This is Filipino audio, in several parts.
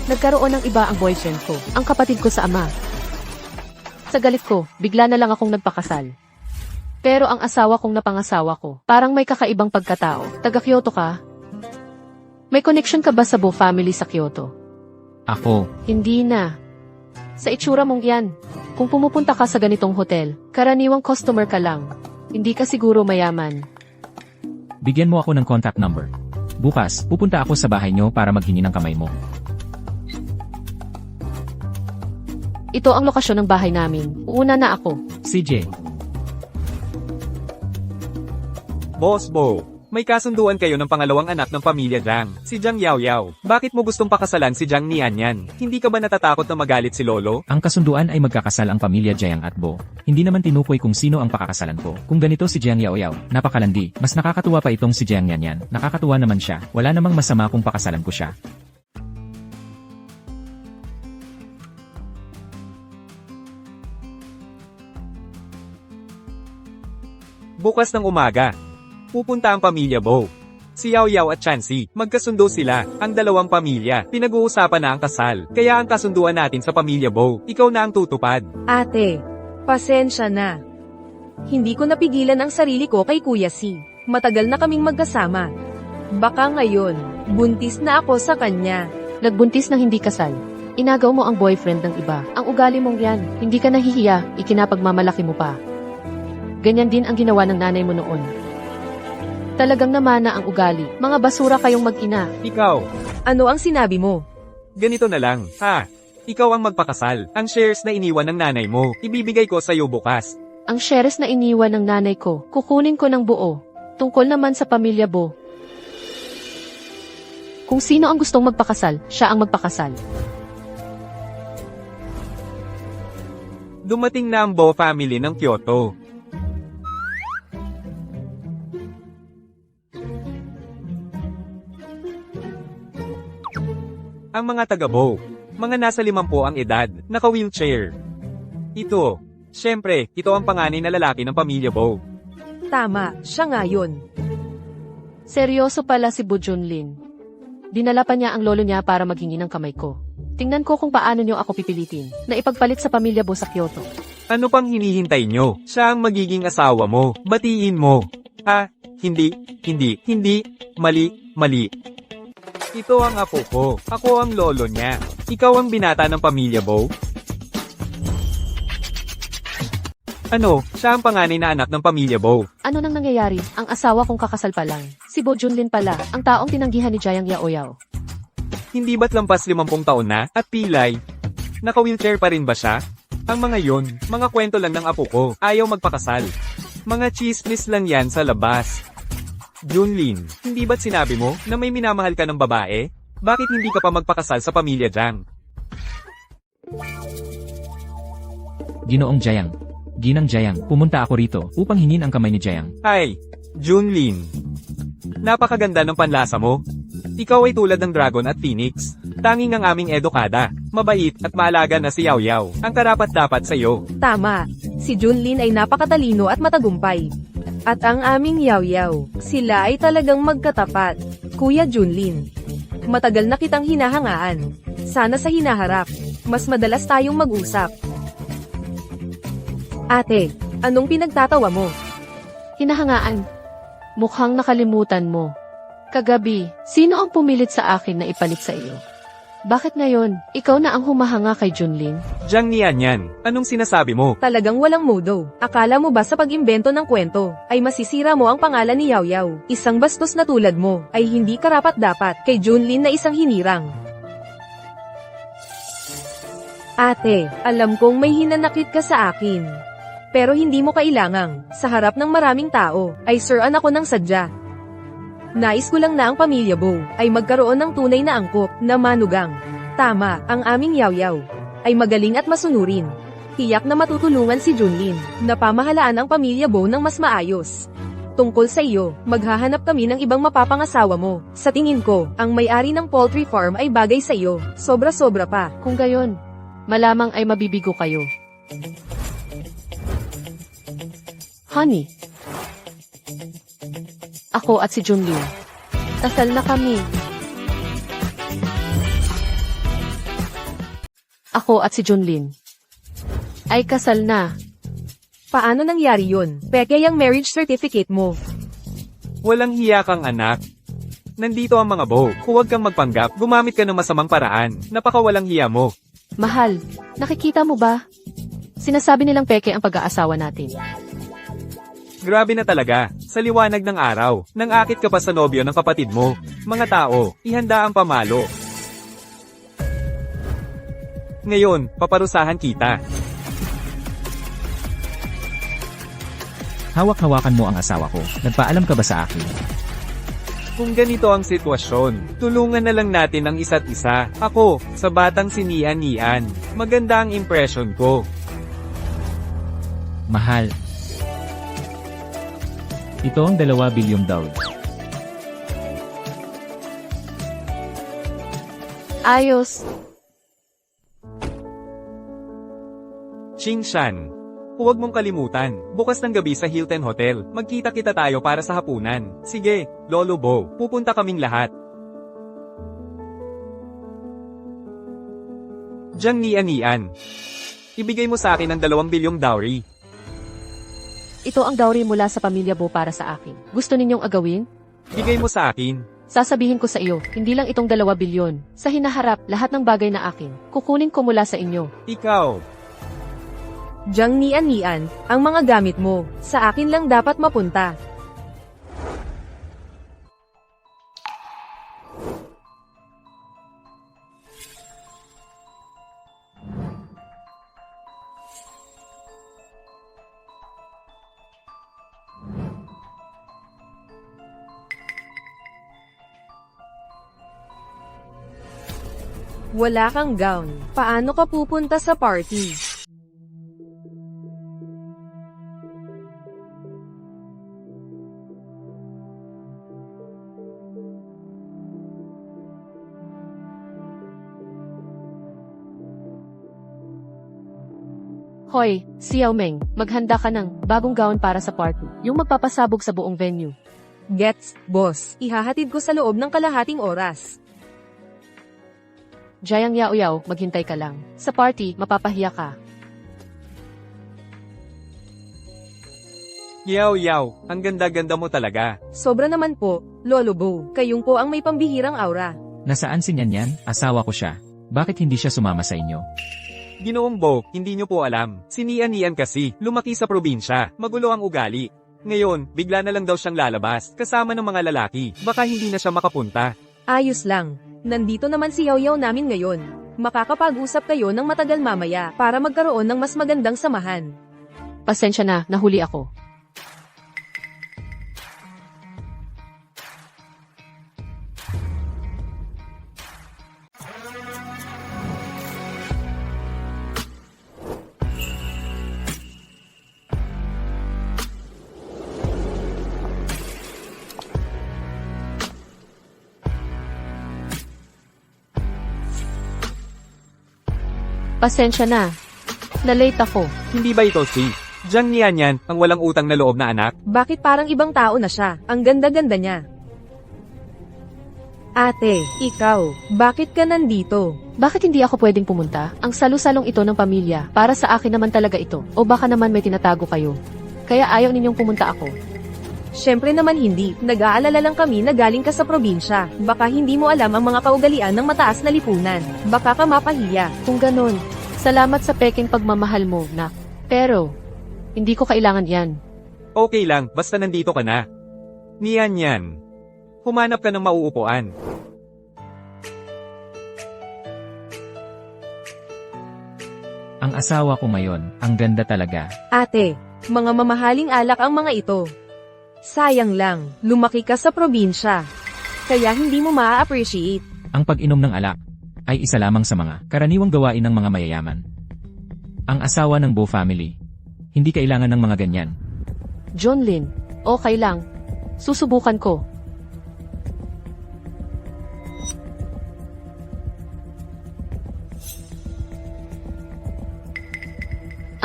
Nagkaroon ng iba ang boyfriend ko, ang kapatid ko sa ama. Sa galit ko, bigla na lang akong nagpakasal. Pero ang asawa kong napangasawa ko, parang may kakaibang pagkatao. Taga Kyoto ka? May connection ka ba sa Bo family sa Kyoto? Ako, Hindi na. Sa itsura mong yan, kung pumupunta ka sa ganitong hotel, karaniwang customer ka lang. Hindi ka siguro mayaman. bigyan mo ako ng contact number. Bukas, pupunta ako sa bahay nyo para maghingi ng kamay mo. Ito ang lokasyon ng bahay namin. Uuna na ako. CJ, Boss Bo, may kasunduan kayo ng pangalawang anak ng pamilya Jiang, si Jiang Yaoyao. Bakit mo gustong pakasalan si Jiang Nianyan? Hindi ka ba natatakot na magalit si Lolo? ang kasunduan ay magkakasal ang pamilya Jiang at Bo. Hindi naman tinukoy kung sino ang pakakasalan ko. Kung ganito si Jiang Yaoyao, napakalandi. Mas nakakatuwa pa itong si Jiang Yanyan. Nakakatuwa naman siya. Wala namang masama kung pakasalan ko siya. Bukas ng umaga, pupunta ang pamilya Bo. Si Yao Yao at Chancy, magkasundo sila, ang dalawang pamilya. Pinag-uusapan na ang kasal, kaya ang kasunduan natin sa pamilya Bo, ikaw na ang tutupad. Ate, pasensya na. Hindi ko napigilan ang sarili ko kay Kuya Si. Matagal na kaming magkasama. Baka ngayon, buntis na ako sa kanya. Nagbuntis ng hindi kasal. Inagaw mo ang boyfriend ng iba. Ang ugali mong yan. Hindi ka nahihiya, ikinapagmamalaki mo pa. Ganyan din ang ginawa ng nanay mo noon. Talagang namana ang ugali. Mga basura kayong mag-ina. Ikaw, Ano ang sinabi mo? ganito na lang, ha? Ikaw ang magpakasal. Ang shares na iniwan ng nanay mo, ibibigay ko sa'yo bukas. Ang shares na iniwan ng nanay ko, kukunin ko ng buo. Tungkol naman sa pamilya Bo. Kung sino ang gustong magpakasal, siya ang magpakasal. Dumating na ang Bo family ng Kyoto. Ang mga taga-Bo, mga nasa 50 ang edad, naka-wheelchair. Ito, syempre, ito ang panganay na lalaki ng pamilya Bo. Tama, siya nga yun. Seryoso pala si Bu Junlin. Dinala pa niya ang lolo niya para maghingi ng kamay ko. Tingnan ko kung paano niyo ako pipilitin na ipagpalit sa pamilya Bo sa Kyoto. Ano pang hinihintay nyo? Siya ang magiging asawa mo. Batiin mo. Ah, hindi, mali. Ito ang apo ko. Ako ang lolo niya. Ikaw ang binata ng pamilya Bo? Ano, siya ang panganay na anak ng pamilya Bo. Ano nang nangyayari? Ang asawa kong kakasal pa lang. Si Bo Junlin pala, ang taong tinanggihan ni Jiang Yaoyao. Hindi ba't lampas 50 taon na, at pilay? Naka-wheelchair pa rin ba siya? Ang mga yon, mga kwento lang ng apo ko, ayaw magpakasal. Mga chismis lang yan sa labas. Junlin, hindi ba't sinabi mo na may minamahal ka ng babae? Bakit hindi ka pa magpakasal sa pamilya Jiang? Ginoong Jiang. Ginang Jiang, pumunta ako rito upang hingin ang kamay ni Jiang. Hi, Junlin. Napakaganda ng panlasa mo. Ikaw ay tulad ng dragon at phoenix. Tanging ang aming edukada, mabait at maalaga na si Yao Yao, ang karapat-dapat sa iyo. Tama, si Junlin ay napakatalino at matagumpay. At ang aming Yaoyao, sila ay talagang magkatapat. Kuya Junlin, matagal na kitang hinahangaan. Sana sa hinaharap, mas madalas tayong mag-usap. Ate, anong pinagtatawa mo? Hinahangaan. Mukhang nakalimutan mo. Kagabi, sino ang pumilit sa akin na ipalit sa iyo? Bakit ngayon, ikaw na ang humahanga kay Junlin? Jiang Nianyan, anong sinasabi mo? Talagang walang mudo. Akala mo ba sa pag-imbento ng kwento, ay masisira mo ang pangalan ni Yaoyao? Isang bastos na tulad mo, ay hindi karapat-dapat kay Junlin na isang hinirang. Ate, alam kong may hinanakit ka sa akin. Pero hindi mo kailangang, sa harap ng maraming tao, ay siran ako ng sadya. Nais ko lang na ang pamilya Bo ay magkaroon ng tunay na angkop na manugang. Tama, ang aming Yaoyao ay magaling at masunurin. Tiyak na matutulungan si Junlin na pamahalaan ang pamilya Bo ng mas maayos. Tungkol sa iyo, maghahanap kami ng ibang mapapangasawa mo. Sa tingin ko, ang may-ari ng poultry farm ay bagay sa iyo, sobra-sobra pa. Kung gayon, malamang ay mabibigo kayo. Honey, ako at si Junlin, kasal na kami. ako at si Junlin ay kasal na. Paano nangyari yun? Peke yung marriage certificate mo. Walang hiya kang anak. Nandito ang mga Bo. Huwag kang magpanggap. Gumamit ka ng masamang paraan. Napakawalang hiya mo. Mahal, nakikita mo ba? Sinasabi nilang peke ang pag-aasawa natin. Grabe na talaga. Sa liwanag ng araw, nang akit ka pa sa nobyo ng kapatid mo. Mga tao, ihanda ang pamalo. Ngayon, paparusahan kita. Hawak-hawakan mo ang asawa ko. Nagpaalam ka ba sa akin? Kung ganito ang sitwasyon, tulungan na lang natin ang isa't isa. Ako, sa batang si Nian. Maganda ang impression ko. Mahal. Ito ang 2 bilyong daw. Ayos. Chingshan. Huwag mong kalimutan, bukas ng gabi sa Hilton Hotel, magkita-kita tayo para sa hapunan. Sige, Lolo Bo, pupunta kaming lahat. Jiang Nian. Ibigay mo sa akin ang 2 bilyong dowry. Ito ang dowry mula sa pamilya Bo para sa akin. Gusto ninyong agawin? Bigay mo sa akin. Sasabihin ko sa iyo, hindi lang itong 2 bilyon. Sa hinaharap, lahat ng bagay na akin, kukunin ko mula sa inyo. Ikaw. Jiang Nian, ang mga gamit mo, sa akin lang dapat mapunta. Wala kang gown. Paano ka pupunta sa party? Hoy, Xiao Meng, maghanda ka ng bagong gown para sa party. Yung magpapasabog sa buong venue. Gets, boss. Ihahatid ko sa loob ng kalahating oras. Jiang Yaoyao, maghintay ka lang. Sa party, mapapahiya ka. Yaw, ang ganda-ganda mo talaga. Sobra naman po, Lolo Bo. Kayong po ang may pambihirang aura. Nasaan si Nyan? Asawa ko siya. Bakit hindi siya sumama sa inyo? Ginoong Bo, hindi nyo po alam. Si Nian kasi, lumaki sa probinsya, magulo ang ugali. Ngayon, bigla na lang daw siyang lalabas, kasama ng mga lalaki. Baka hindi na siya makapunta. Ayos lang. Nandito naman si Yaoyao namin ngayon. Makakapag-usap kayo ng matagal mamaya para magkaroon ng mas magandang samahan. Pasensya na, nahuli ako. Pasensya na. Na-late ako. Hindi ba ito si Jiang Nian, ang walang utang na loob na anak? Bakit parang ibang tao na siya? Ang ganda-ganda niya. Ate, ikaw, bakit ka nandito? Bakit hindi ako pwedeng pumunta? Ang salu-salong ito ng pamilya, para sa akin naman talaga ito. O baka naman may tinatago kayo. Kaya ayaw ninyong pumunta ako. Siyempre naman hindi. Nag-aalala lang kami na galing ka sa probinsya. Baka hindi mo alam ang mga kaugalian ng mataas na lipunan. Baka ka mapahiya. Kung ganon, salamat sa peking pagmamahal mo, nak. Pero, hindi ko kailangan yan. Okay lang, basta nandito ka na. Nian, humanap ka ng mauupuan. Ang asawa ko ngayon, ang ganda talaga. Ate, mga mamahaling alak ang mga ito. Sayang lang, lumaki ka sa probinsya. Kaya hindi mo maa-appreciate. Ang pag-inom ng alak ay isa lamang sa mga karaniwang gawain ng mga mayayaman. Ang asawa ng Bo family, hindi kailangan ng mga ganyan. Junlin, okay lang. Susubukan ko.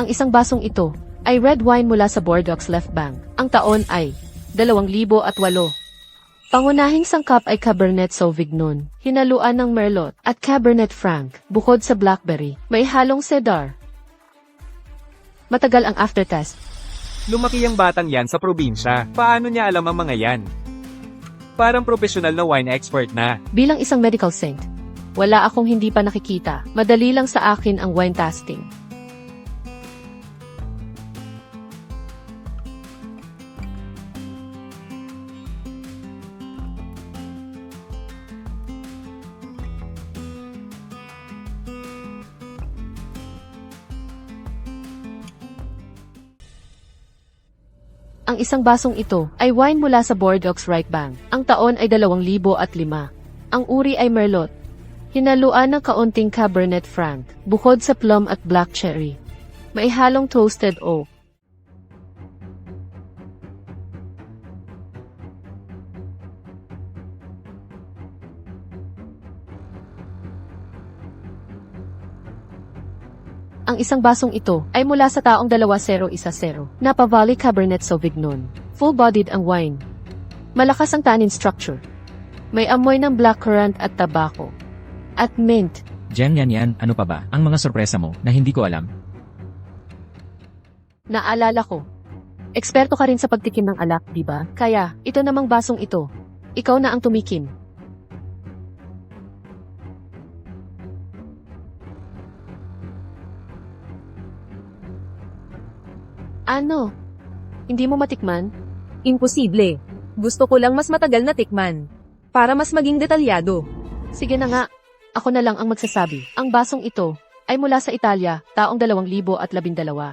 Ang isang basong ito ay red wine mula sa Bordeaux Left Bank. Ang taon ay 2008. Pangunahing sangkap ay Cabernet Sauvignon, hinaluan ng Merlot, at Cabernet Franc, bukod sa Blackberry. May halong cedar. Matagal ang aftertaste. Lumaki ang batang yan sa probinsya. Paano niya alam ang mga yan? Parang profesional na wine expert na. Bilang isang medical saint, wala akong hindi pa nakikita. Madali lang sa akin ang wine tasting. Ang isang basong ito ay wine mula sa Bordeaux Right Bank. Ang taon ay 2005. Ang uri ay Merlot. Hinaluan ng kaunting Cabernet Franc, bukod sa plum at black cherry. May halong toasted oak. Ang isang basong ito ay mula sa taong 2010, Napa Valley Cabernet Sauvignon. Full-bodied ang wine. Malakas ang tannin structure. May amoy ng blackcurrant at tabako. At mint. Jiang yan, ano pa ba ang mga sorpresa mo na hindi ko alam? Naalala ko. Eksperto ka rin sa pagtikim ng alak, di ba? Kaya, ito namang basong ito. Ikaw na ang tumikim. Ano? Hindi mo matikman? Imposible. Gusto ko lang mas matagal na tikman. Para mas maging detalyado. Sige na nga. Ako na lang ang magsasabi. Ang basong ito ay mula sa Italia, taong 2012.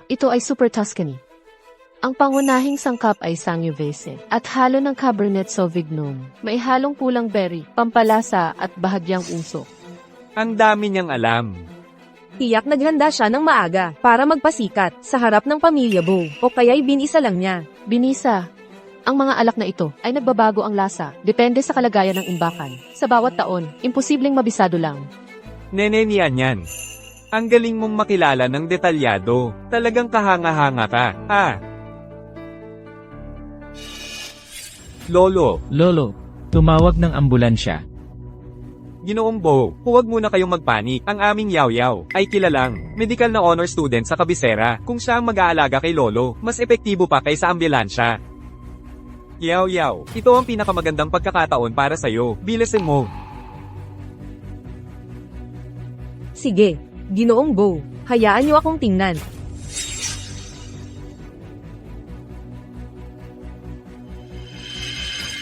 Ito ay Super Tuscany. Ang pangunahing sangkap ay Sangiovese at halo ng Cabernet Sauvignon. May halong pulang berry, pampalasa at bahagyang usok. Ang dami niyang alam. Tiyak naghanda siya ng maaga para magpasikat sa harap ng pamilya Bo o kaya'y binisa lang niya. Binisa. Ang mga alak na ito ay nagbabago ang lasa, depende sa kalagayan ng imbakan. Sa bawat taon, imposibleng mabisado lang. Nene niyan yan. Ang galing mong makilala ng detalyado. Talagang kahanga-hanga ka. Lolo, Lolo, tumawag ng ambulansya. Ginoong Bo, huwag muna kayong magpanik. Ang aming yaw-yaw ay kilalang medical na honor student sa kabisera. Kung siya ang mag-aalaga kay Lolo, mas epektibo pa kaysa ambulansya. Yaw-yaw, ito ang pinakamagandang pagkakataon para sa'yo. Bilisin mo. Sige, Ginoong Bo, hayaan niyo akong tingnan.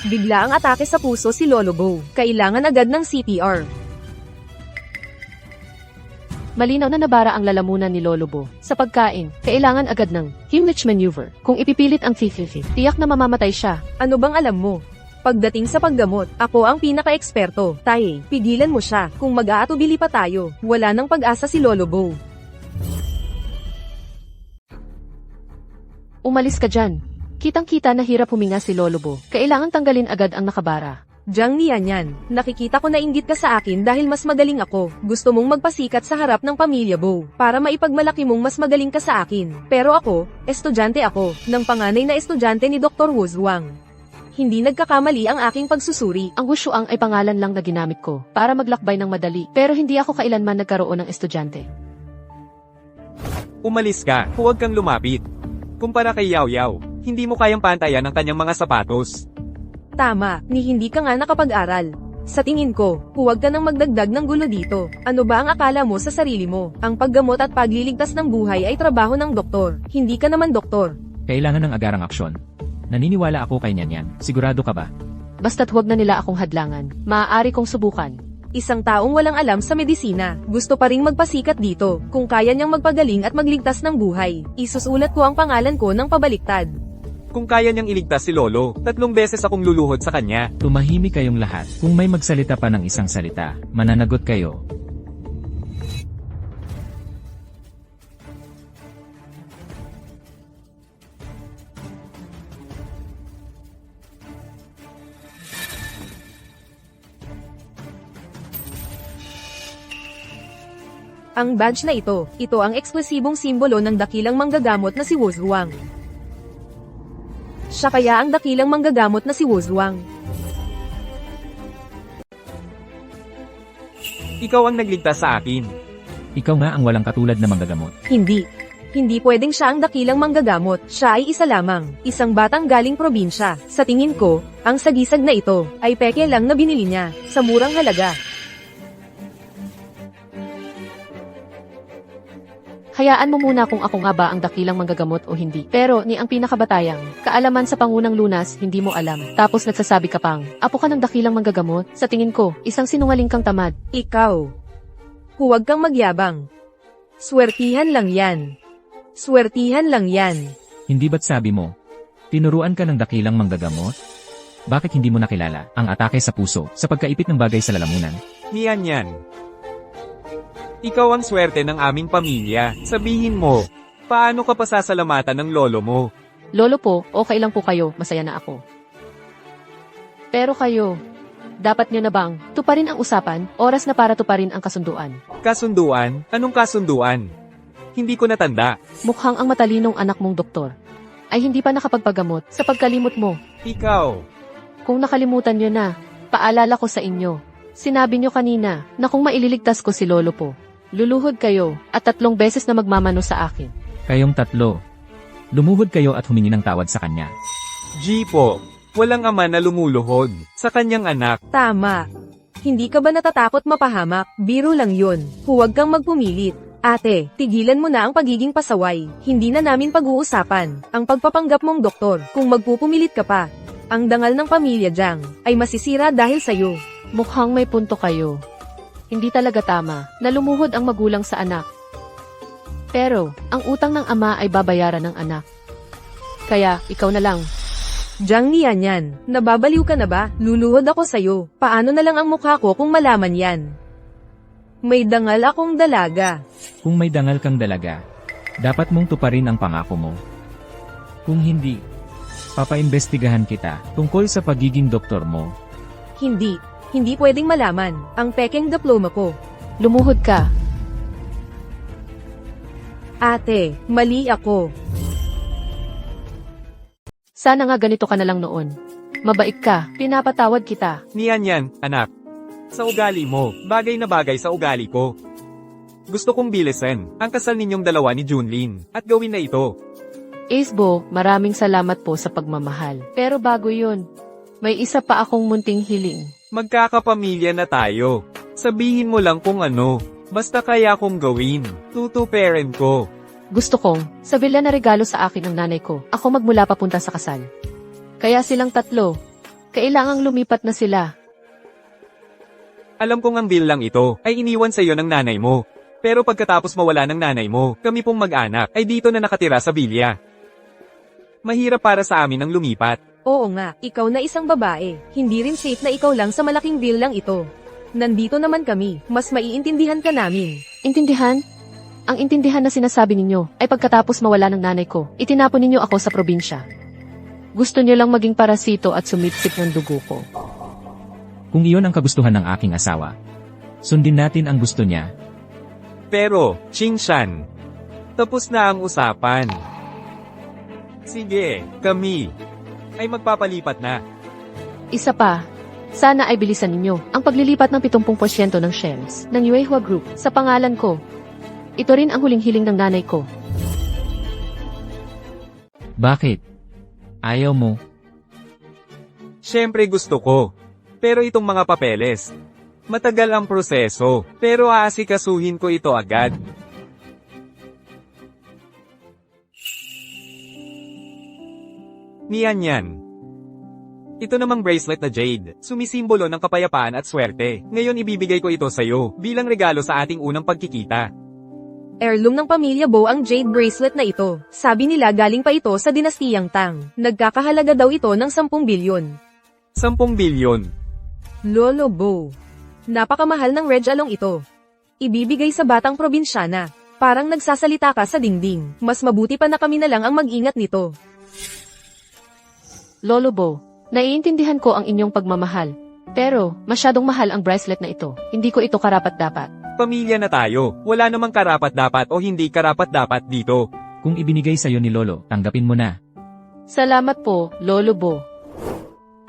Bigla ang atake sa puso si Lolo Bo. Kailangan agad ng CPR. Malinaw na nabara ang lalamunan ni Lolo Bo. Sa pagkain, kailangan agad ng Heimlich maneuver. Kung ipipilit ang fifth, tiyak na mamamatay siya. Ano bang alam mo? Pagdating sa paggamot, ako ang pinaka-eksperto. Tae, pigilan mo siya. Kung mag-aatubili pa tayo, wala nang pag-asa si Lolo Bo. Umalis ka dyan. Kitang-kita na hirap huminga si Lolo Bo. Kailangan tanggalin agad ang nakabara. Jiang yan. Nakikita ko na inggit ka sa akin dahil mas magaling ako. Gusto mong magpasikat sa harap ng pamilya Bo para maipagmalaki mong mas magaling ka sa akin. Pero ako, estudyante ako, ng panganay na estudyante ni Dr. Wu Zhuang. Hindi nagkakamali ang aking pagsusuri. Ang Wushuang ay pangalan lang na ginamit ko para maglakbay ng madali. Pero hindi ako kailanman nagkaroon ng estudyante. Umalis ka, huwag kang lumapit. Kumpara kay Yaw-Yaw, hindi mo kayang pantayan ang kanyang mga sapatos. Tama, ni hindi ka nga nakapag-aral. Sa tingin ko, huwag ka nang magdagdag ng gulo dito. Ano ba ang akala mo sa sarili mo? Ang paggamot at pagliligtas ng buhay ay trabaho ng doktor. Hindi ka naman doktor. Kailangan ng agarang aksyon. Naniniwala ako kay Nyanyan. Sigurado ka ba? Basta't huwag na nila akong hadlangan. Maaari kong subukan. Isang taong walang alam sa medisina, gusto pa ring magpasikat dito. Kung kaya niyang magpagaling at magligtas ng buhay, isusulat ko ang pangalan ko ng pabaliktad. Kung kaya niyang iligtas si Lolo, 3 beses akong luluhod sa kanya. Tumahimik kayong lahat. Kung may magsalita pa ng isang salita, mananagot kayo. Ang badge na ito ang eksklusibong simbolo ng dakilang manggagamot na si Wu Zhuang. Siya kaya ang dakilang manggagamot na si Wu Zhuang. Ikaw ang nagligtas sa akin. Ikaw nga ang walang katulad na manggagamot. Hindi. Hindi pwedeng siya ang dakilang manggagamot. Siya ay isa lamang. Isang batang galing probinsya. Sa tingin ko, ang sagisag na ito ay peke lang na binili niya sa murang halaga. Hayaan mo muna kung ako nga ba ang dakilang manggagamot o hindi. Pero ni ang pinakabatayang, kaalaman sa Pangunang Lunas, hindi mo alam. Tapos nagsasabi ka pang, apo ka ng dakilang manggagamot? Sa tingin ko, isang sinungaling kang tamad. Ikaw. Huwag kang magyabang. Swertihan lang yan. Swertihan lang yan. Hindi ba't sabi mo? Tinuruan ka ng dakilang manggagamot? Bakit hindi mo nakilala ang atake sa puso sa pagkaipit ng bagay sa lalamunan? Niyan yan. Ikaw ang swerte ng aming pamilya. Sabihin mo, paano ka pasasalamatan ng lolo mo? Lolo po, okay lang po kayo, masaya na ako. Pero kayo, dapat niyo na bang tuparin ang usapan, oras na para tuparin ang kasunduan? Kasunduan? Anong kasunduan? Hindi ko natanda. Mukhang ang matalinong anak mong doktor ay hindi pa nakapagpagamot sa pagkalimot mo. Ikaw. Kung nakalimutan niyo na, paalala ko sa inyo. Sinabi niyo kanina na kung maililigtas ko si lolo po, luluhod kayo at 3 beses na magmamano sa akin. Kayong tatlo. Lumuhod kayo at humingi ng tawad sa kanya. G po. Walang ama na lumuluhod sa kanyang anak. Tama. Hindi ka ba natatakot mapahamak? Biro lang yun. Huwag kang magpumilit. Ate, tigilan mo na ang pagiging pasaway. Hindi na namin pag-uusapan ang pagpapanggap mong doktor. Kung magpupumilit ka pa, ang dangal ng pamilya Jiang ay masisira dahil sa'yo. Mukhang may punto kayo. Hindi talaga tama na lumuhod ang magulang sa anak. Pero, ang utang ng ama ay babayaran ng anak. Kaya, ikaw na lang. Jiang yan. Nababaliw ka na ba? Luluhod ako sa'yo. Paano na lang ang mukha ko kung malaman yan? May dangal akong dalaga. Kung may dangal kang dalaga, dapat mong tuparin ang pangako mo. Kung hindi, papaimbestigahan kita tungkol sa pagiging doktor mo. Hindi. Hindi pwedeng malaman ang pekeng diploma ko. Lumuhod ka. Ate, mali ako. Sana nga ganito ka na lang noon. Mabait ka, pinapatawad kita. Niyan yan, anak. Sa ugali mo, bagay na bagay sa ugali ko. Gusto kong bilisan ang kasal ninyong dalawa ni Junlin at gawin na ito. Acebo, maraming salamat po sa pagmamahal. Pero bago yun, may isa pa akong munting hiling. Magkakapamilya na tayo. Sabihin mo lang kung ano. Basta kaya kong gawin. Tutuperin ko. Gusto kong, sa villa na regalo sa akin ng nanay ko, ako magmula papunta sa kasal. Kaya silang 3, kailangang lumipat na sila. Alam kong ang bill lang ito ay iniwan sa iyo ng nanay mo. Pero pagkatapos mawala ng nanay mo, kami pong mag-anak ay dito na nakatira sa villa. Mahirap para sa amin ang lumipat. Oo nga, ikaw na isang babae. Hindi rin safe na ikaw lang sa malaking bill lang ito. Nandito naman kami, mas maiintindihan ka namin. Intindihan? Ang intindihan na sinasabi ninyo ay pagkatapos mawala ng nanay ko, itinapon ninyo ako sa probinsya. Gusto niyo lang maging parasito at sumipsip ng dugo ko. Kung iyon ang kagustuhan ng aking asawa, sundin natin ang gusto niya. Pero, Chingshan, tapos na ang usapan. Sige, kami ay magpapalipat na. Isa pa, sana ay bilisan ninyo ang paglilipat ng 70% ng shares ng Yuehua Group sa pangalan ko. Ito rin ang huling hiling ng nanay ko. Bakit? Ayaw mo? Siyempre gusto ko. Pero itong mga papeles, matagal ang proseso, pero aasikasuhin ko ito agad. Niyan. Ito namang bracelet na jade, sumisimbolo ng kapayapaan at swerte. Ngayon ibibigay ko ito sa'yo, bilang regalo sa ating unang pagkikita. Heirloom ng pamilya Bo ang jade bracelet na ito. Sabi nila galing pa ito sa dinastiyang Tang. Nagkakahalaga daw ito ng 10 bilyon. 10 bilyon. Lolo Bo. Napakamahal ng red along ito. Ibibigay sa batang probinsyana. Parang nagsasalita ka sa dingding. Mas mabuti pa na kami na lang ang mag-ingat nito. Lolo Bo, naiintindihan ko ang inyong pagmamahal. Pero, masyadong mahal ang bracelet na ito. Hindi ko ito karapat-dapat. Pamilya na tayo, wala namang karapat-dapat o hindi karapat-dapat dito. Kung ibinigay sa'yo ni Lolo, tanggapin mo na. Salamat po, Lolo Bo.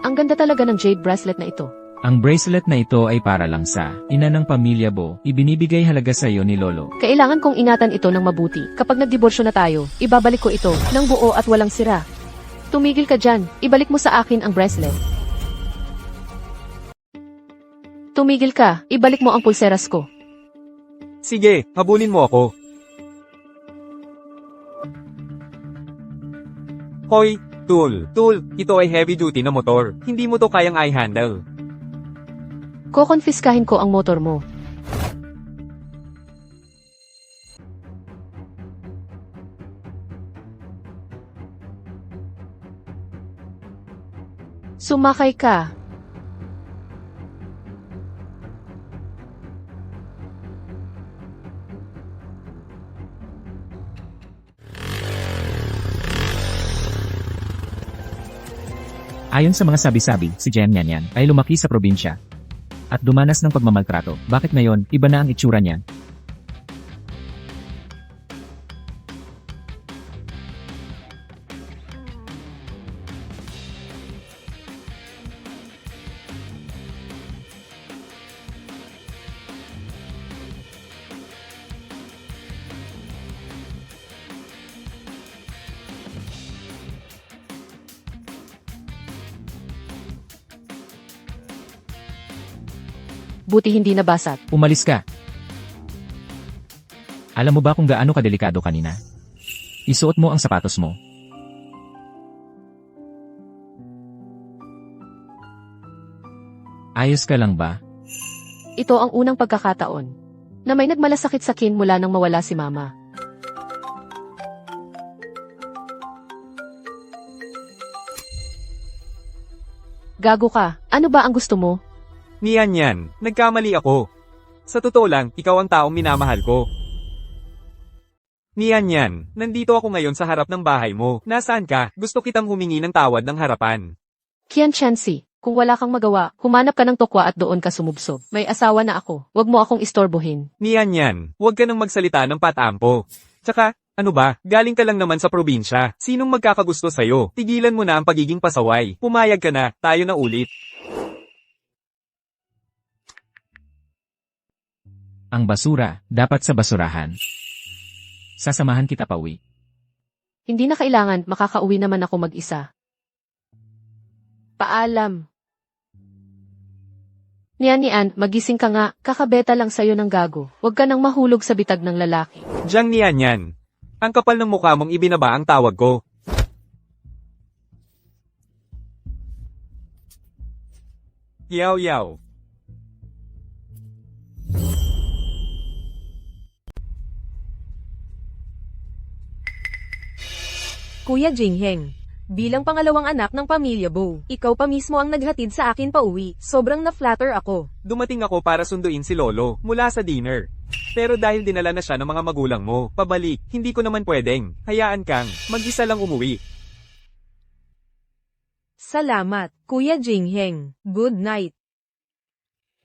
Ang ganda talaga ng jade bracelet na ito. Ang bracelet na ito ay para lang sa ina ng pamilya Bo. Ibinibigay halaga sa iyo ni Lolo. Kailangan kong ingatan ito ng mabuti. Kapag nagdiborsyo na tayo, ibabalik ko ito ng buo at walang sira. Tumigil ka dyan. Ibalik mo sa akin ang bracelet. Tumigil ka. Ibalik mo ang pulseras ko. Sige, habulin mo ako. Hoy, Tool, ito ay heavy duty na motor. Hindi mo to kayang i-handle. Kokonfiskahin ko ang motor mo. Sumakay ka. Ayon sa mga sabi-sabi, si Jiang Yanyan ay lumaki sa probinsya at dumanas ng pagmamaltrato. Bakit ngayon, iba na ang itsura niya? Buti hindi nabasag. Umalis ka. Alam mo ba kung gaano kadelikado kanina? Isuot mo ang sapatos mo. Ayos ka lang ba? Ito ang unang pagkakataon na may nagmalasakit sa akin mula nang mawala si Mama. Gago ka. Ano ba ang gusto mo? Yan, nagkamali ako. Sa totoo lang, ikaw ang taong minamahal ko. Yan, nandito ako ngayon sa harap ng bahay mo. Nasaan ka? Gusto kitang humingi ng tawad ng harapan. Kian Chancy, kung wala kang magawa, humanap ka ng tokwa at doon ka sumubsob. May asawa na ako. Huwag mo akong istorbohin. Yan, huwag ka nang magsalita ng patampo. Tsaka, ano ba, galing ka lang naman sa probinsya. Sinong magkakagusto sa'yo? Tigilan mo na ang pagiging pasaway. Pumayag ka na, tayo na ulit. Ang basura, dapat sa basurahan. Sasamahan kita pauwi. Hindi na kailangan, makakauwi naman ako mag-isa. Paalam. Nian, magising ka nga, kakabeta lang sa'yo ng gago. Huwag ka nang mahulog sa bitag ng lalaki. Jiang Yan. Ang kapal ng mukha mong ibinaba ang tawag ko. Yaw. Kuya Jingheng, bilang pangalawang anak ng pamilya Bo, ikaw pa mismo ang naghatid sa akin pauwi. Sobrang na-flatter ako. Dumating ako para sunduin si Lolo mula sa dinner. Pero dahil dinala na siya ng mga magulang mo, pabalik, hindi ko naman pwedeng. Hayaan kang, mag-isa lang umuwi. Salamat, Kuya Jingheng. Good night.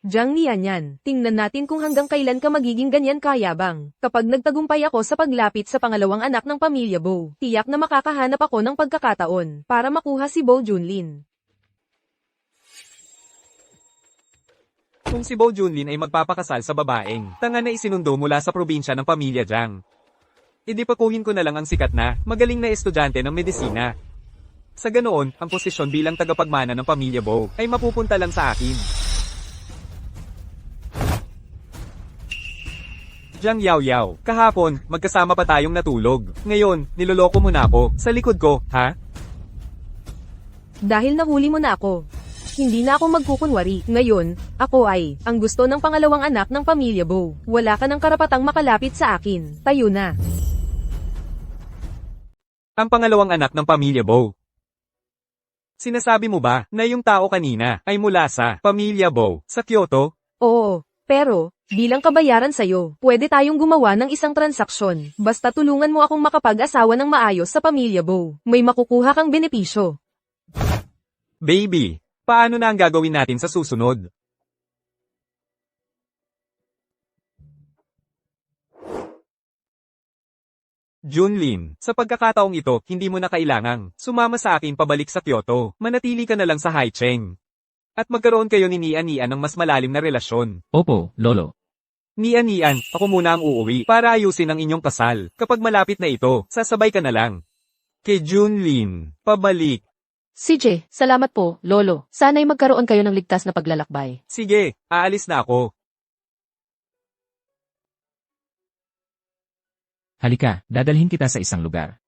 Jiang Nianyan, tingnan natin kung hanggang kailan ka magiging ganyan kayabang. Kapag nagtagumpay ako sa paglapit sa pangalawang anak ng pamilya Bo, tiyak na makakahanap ako ng pagkakataon para makuha si Bo Junlin. Kung si Bo Junlin ay magpapakasal sa babaeng, tanga na isinundo mula sa probinsya ng pamilya Jiang. Idipakuhin ko na lang ang sikat na, magaling na estudyante ng medisina. Sa ganoon, ang posisyon bilang tagapagmana ng pamilya Bo ay mapupunta lang sa akin. Jiang Yaoyao, kahapon, magkasama pa tayong natulog. Ngayon, niloloko mo na ako, sa likod ko, ha? Dahil nahuli mo na ako. Hindi na ako magkukunwari. Ngayon, ako ay, ang gusto ng pangalawang anak ng pamilya Bo. Wala ka ng karapatang makalapit sa akin. Tayo na. Ang pangalawang anak ng pamilya Bo. Sinasabi mo ba na yung tao kanina ay mula sa pamilya Bo sa Kyoto? Oo, pero, bilang kabayaran sa'yo, pwede tayong gumawa ng isang transaksyon. Basta tulungan mo akong makapag-asawa ng maayos sa pamilya Bo. May makukuha kang benepisyo. Baby, paano na ang gagawin natin sa susunod? Junlin, sa pagkakataong ito, hindi mo na kailangang sumama sa akin pabalik sa Kyoto. Manatili ka na lang sa Haicheng. At magkaroon kayo ni Nian ng mas malalim na relasyon. Opo, Lolo. Nian, ako muna ang uuwi para ayusin ang inyong kasal. Kapag malapit na ito, sasabay ka na lang. Kay Junlin, pabalik. CJ, salamat po, Lolo. Sana'y magkaroon kayo ng ligtas na paglalakbay. Sige, aalis na ako. Halika, dadalhin kita sa isang lugar.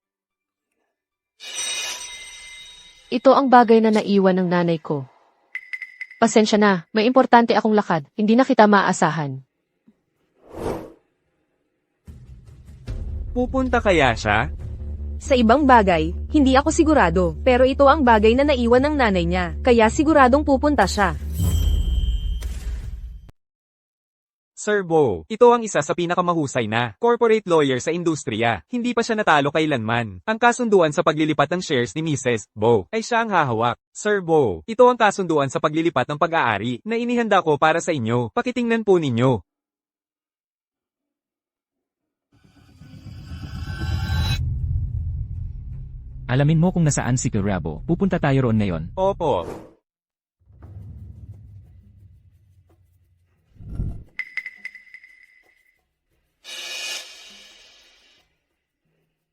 Ito ang bagay na naiwan ng nanay ko. Pasensya na, may importante akong lakad, hindi na kita maaasahan. Pupunta kaya siya? Sa ibang bagay, hindi ako sigurado, pero ito ang bagay na naiwan ng nanay niya, kaya siguradong pupunta siya. Sir Bo, ito ang isa sa pinakamahusay na corporate lawyer sa industriya. Hindi pa siya natalo kailanman. Ang kasunduan sa paglilipat ng shares ni Mrs. Bo ay siya ang hahawak. Sir Bo, ito ang kasunduan sa paglilipat ng pag-aari na inihanda ko para sa inyo. Pakitingnan po ninyo. Alamin mo kung nasaan si Kirabo. Pupunta tayo roon ngayon. Opo.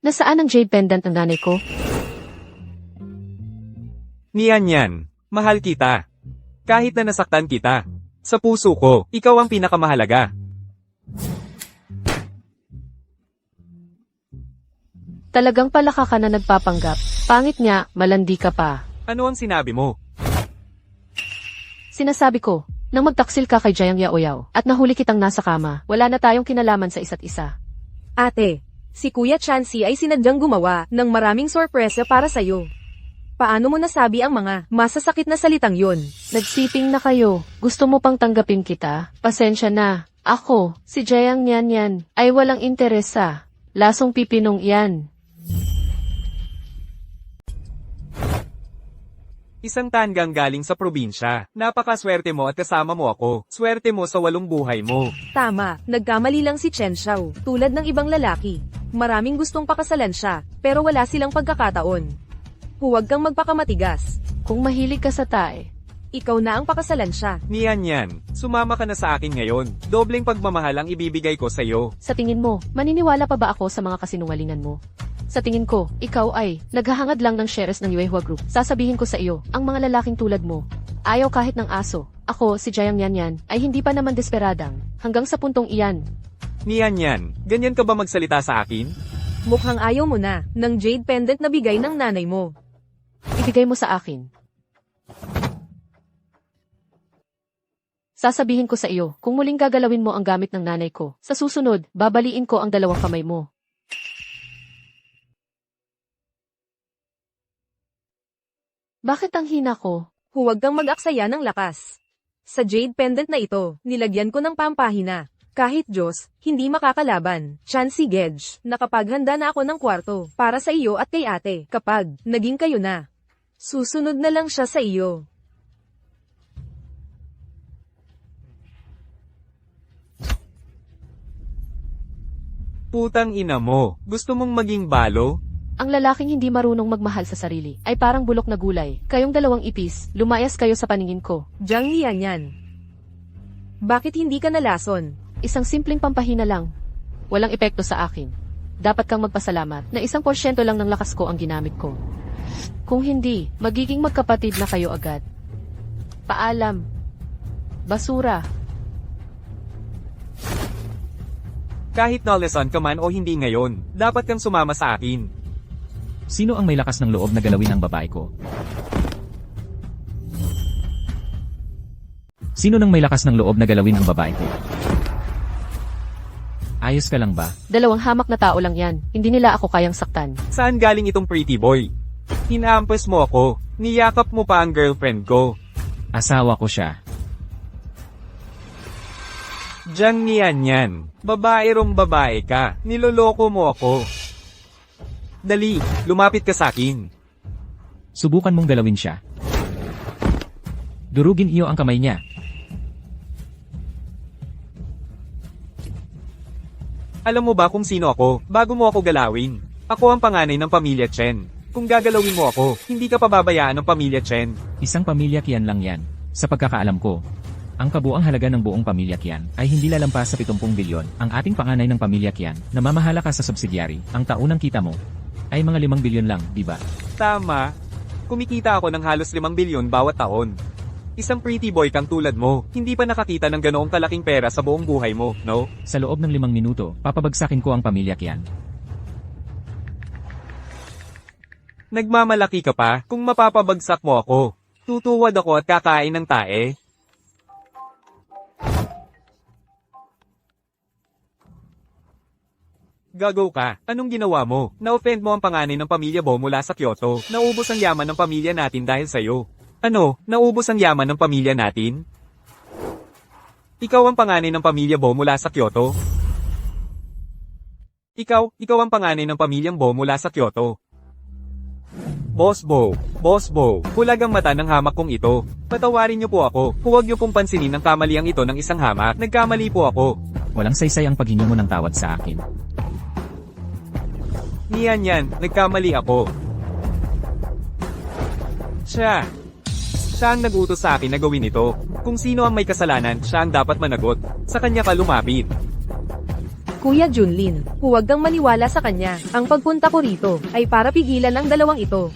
Nasaan ang jade pendant ng nanay ko? Nian, mahal kita. Kahit na nasaktan kita. Sa puso ko, ikaw ang pinakamahalaga. Talagang palaka ka na nagpapanggap. Pangit nga, malandi ka pa. Ano ang sinabi mo? Sinasabi ko, nang magtaksil ka kay Jayang Yaoyao at nahuli kitang nasa kama, wala na tayong kinalaman sa isa't isa. Ate, si Kuya Chansey ay sinadyang gumawa ng maraming sorpresa para sa'yo. Paano mo nasabi ang mga masasakit na salitang yun? Nagsiping na kayo. Gusto mo pang tanggapin kita? Pasensya na. Ako, si Jayang Yan, ay walang interes sa lasong pipinong yan. Isang tanggang galing sa probinsya. Napakaswerte mo at kasama mo ako. Swerte mo sa 8 buhay mo. Tama, nagkamali lang si Chen Xiao, tulad ng ibang lalaki. Maraming gustong pakasalan siya, pero wala silang pagkakataon. Huwag kang magpakamatigas. Kung mahilig ka sa tae, Ikaw na ang pakasalan siya. Nian, sumama ka na sa akin ngayon. Dobleng pagmamahal ang ibibigay ko sa iyo. sa tingin mo, maniniwala pa ba ako sa mga kasinungalingan mo? Sa tingin ko, ikaw ay naghahangad lang ng shares ng Yuehua Group. Sasabihin ko sa iyo, ang mga lalaking tulad mo, ayaw kahit ng aso. Ako, si Jayang Yan, ay hindi pa naman desperadang. Hanggang sa puntong iyan. Nian, ganyan ka ba magsalita sa akin? Mukhang ayaw mo na, ng jade pendant na bigay ng nanay mo. Ibigay mo sa akin. Sasabihin ko sa iyo, kung muling gagalawin mo ang gamit ng nanay ko, sa susunod, babaliin ko ang 2 kamay mo. Bakit ang hina ko? Huwag kang mag-aksaya ng lakas. Sa jade pendant na ito, nilagyan ko ng pampahina. Kahit Diyos, hindi makakalaban. Chansey Gedge, nakapaghanda na ako ng kwarto, para sa iyo at kay ate, kapag naging kayo na. Susunod na lang siya sa iyo. Putang ina mo, gusto mong maging balo? Ang lalaking hindi marunong magmahal sa sarili, ay parang bulok na gulay. Kayong 2 ipis, lumayas kayo sa paningin ko. Jiang Nian. Bakit hindi ka nalason? Isang simpleng pampahina lang. Walang epekto sa akin. Dapat kang magpasalamat na 1% lang ng lakas ko ang ginamit ko. Kung hindi, magiging magkapatid na kayo agad. Paalam. Basura. Kahit naleson ka man o hindi ngayon, dapat kang sumama sa akin. Sino ang may lakas ng loob na galawin ang babae ko? Sino nang may lakas ng loob na galawin ang babae ko? Ayos ka lang ba? 2 hamak na tao lang yan. Hindi nila ako kayang saktan. Saan galing itong pretty boy? Hinahampas mo ako, niyakap mo pa ang girlfriend ko. Asawa ko siya. Jiang Nian, babae rong babae ka, niloloko mo ako. Dali, lumapit ka sa akin. Subukan mong galawin siya. Durugin iyo ang kamay niya. Alam mo ba kung sino ako, bago mo ako galawin? Ako ang panganay ng pamilya Chen. Kung gagalawin mo ako, hindi ka pababayaan ng pamilya Chen. Isang pamilya kiyan lang yan. Sa pagkakaalam ko, ang kabuang halaga ng buong pamilya Kian ay hindi lalampas sa 70 bilyon. Ang ating panganay ng pamilya Kian, na mamahala ka sa subsidiary, ang taunang kita mo ay mga 5 bilyon lang, di ba? Tama. Kumikita ako ng halos 5 bilyon bawat taon. Isang pretty boy kang tulad mo, hindi pa nakakita ng ganoong kalaking pera sa buong buhay mo, no? Sa loob ng 5 minuto, papabagsakin ko ang pamilya Kian. Nagmamalaki ka pa kung mapapabagsak mo ako. Tutuwad ako at kakain ng tae. Gago ka. Anong ginawa mo? Na-offend mo ang panganay ng pamilya Bo mula sa Kyoto. Naubos ang yaman ng pamilya natin dahil sa'yo. Ano? Naubos ang yaman ng pamilya natin? Ikaw ang panganay ng pamilya Bo mula sa Kyoto? Ikaw ang panganay ng pamilyang Bo mula sa Kyoto. Boss Bo, hulag ang mata ng hamak kong ito. Patawarin niyo po ako. Huwag niyo pong pansinin ang kamaliang ito ng isang hamak. Nagkamali po ako. Walang saysay ang paghingi mo ng tawad sa akin. Yan, nagkamali ako. Siya ang nag-utos sa akin na gawin ito. Kung sino ang may kasalanan, siya ang dapat managot. Sa kanya ka lumapit. Kuya Junlin, huwag kang maniwala sa kanya. Ang pagpunta ko rito ay para pigilan ang dalawang ito.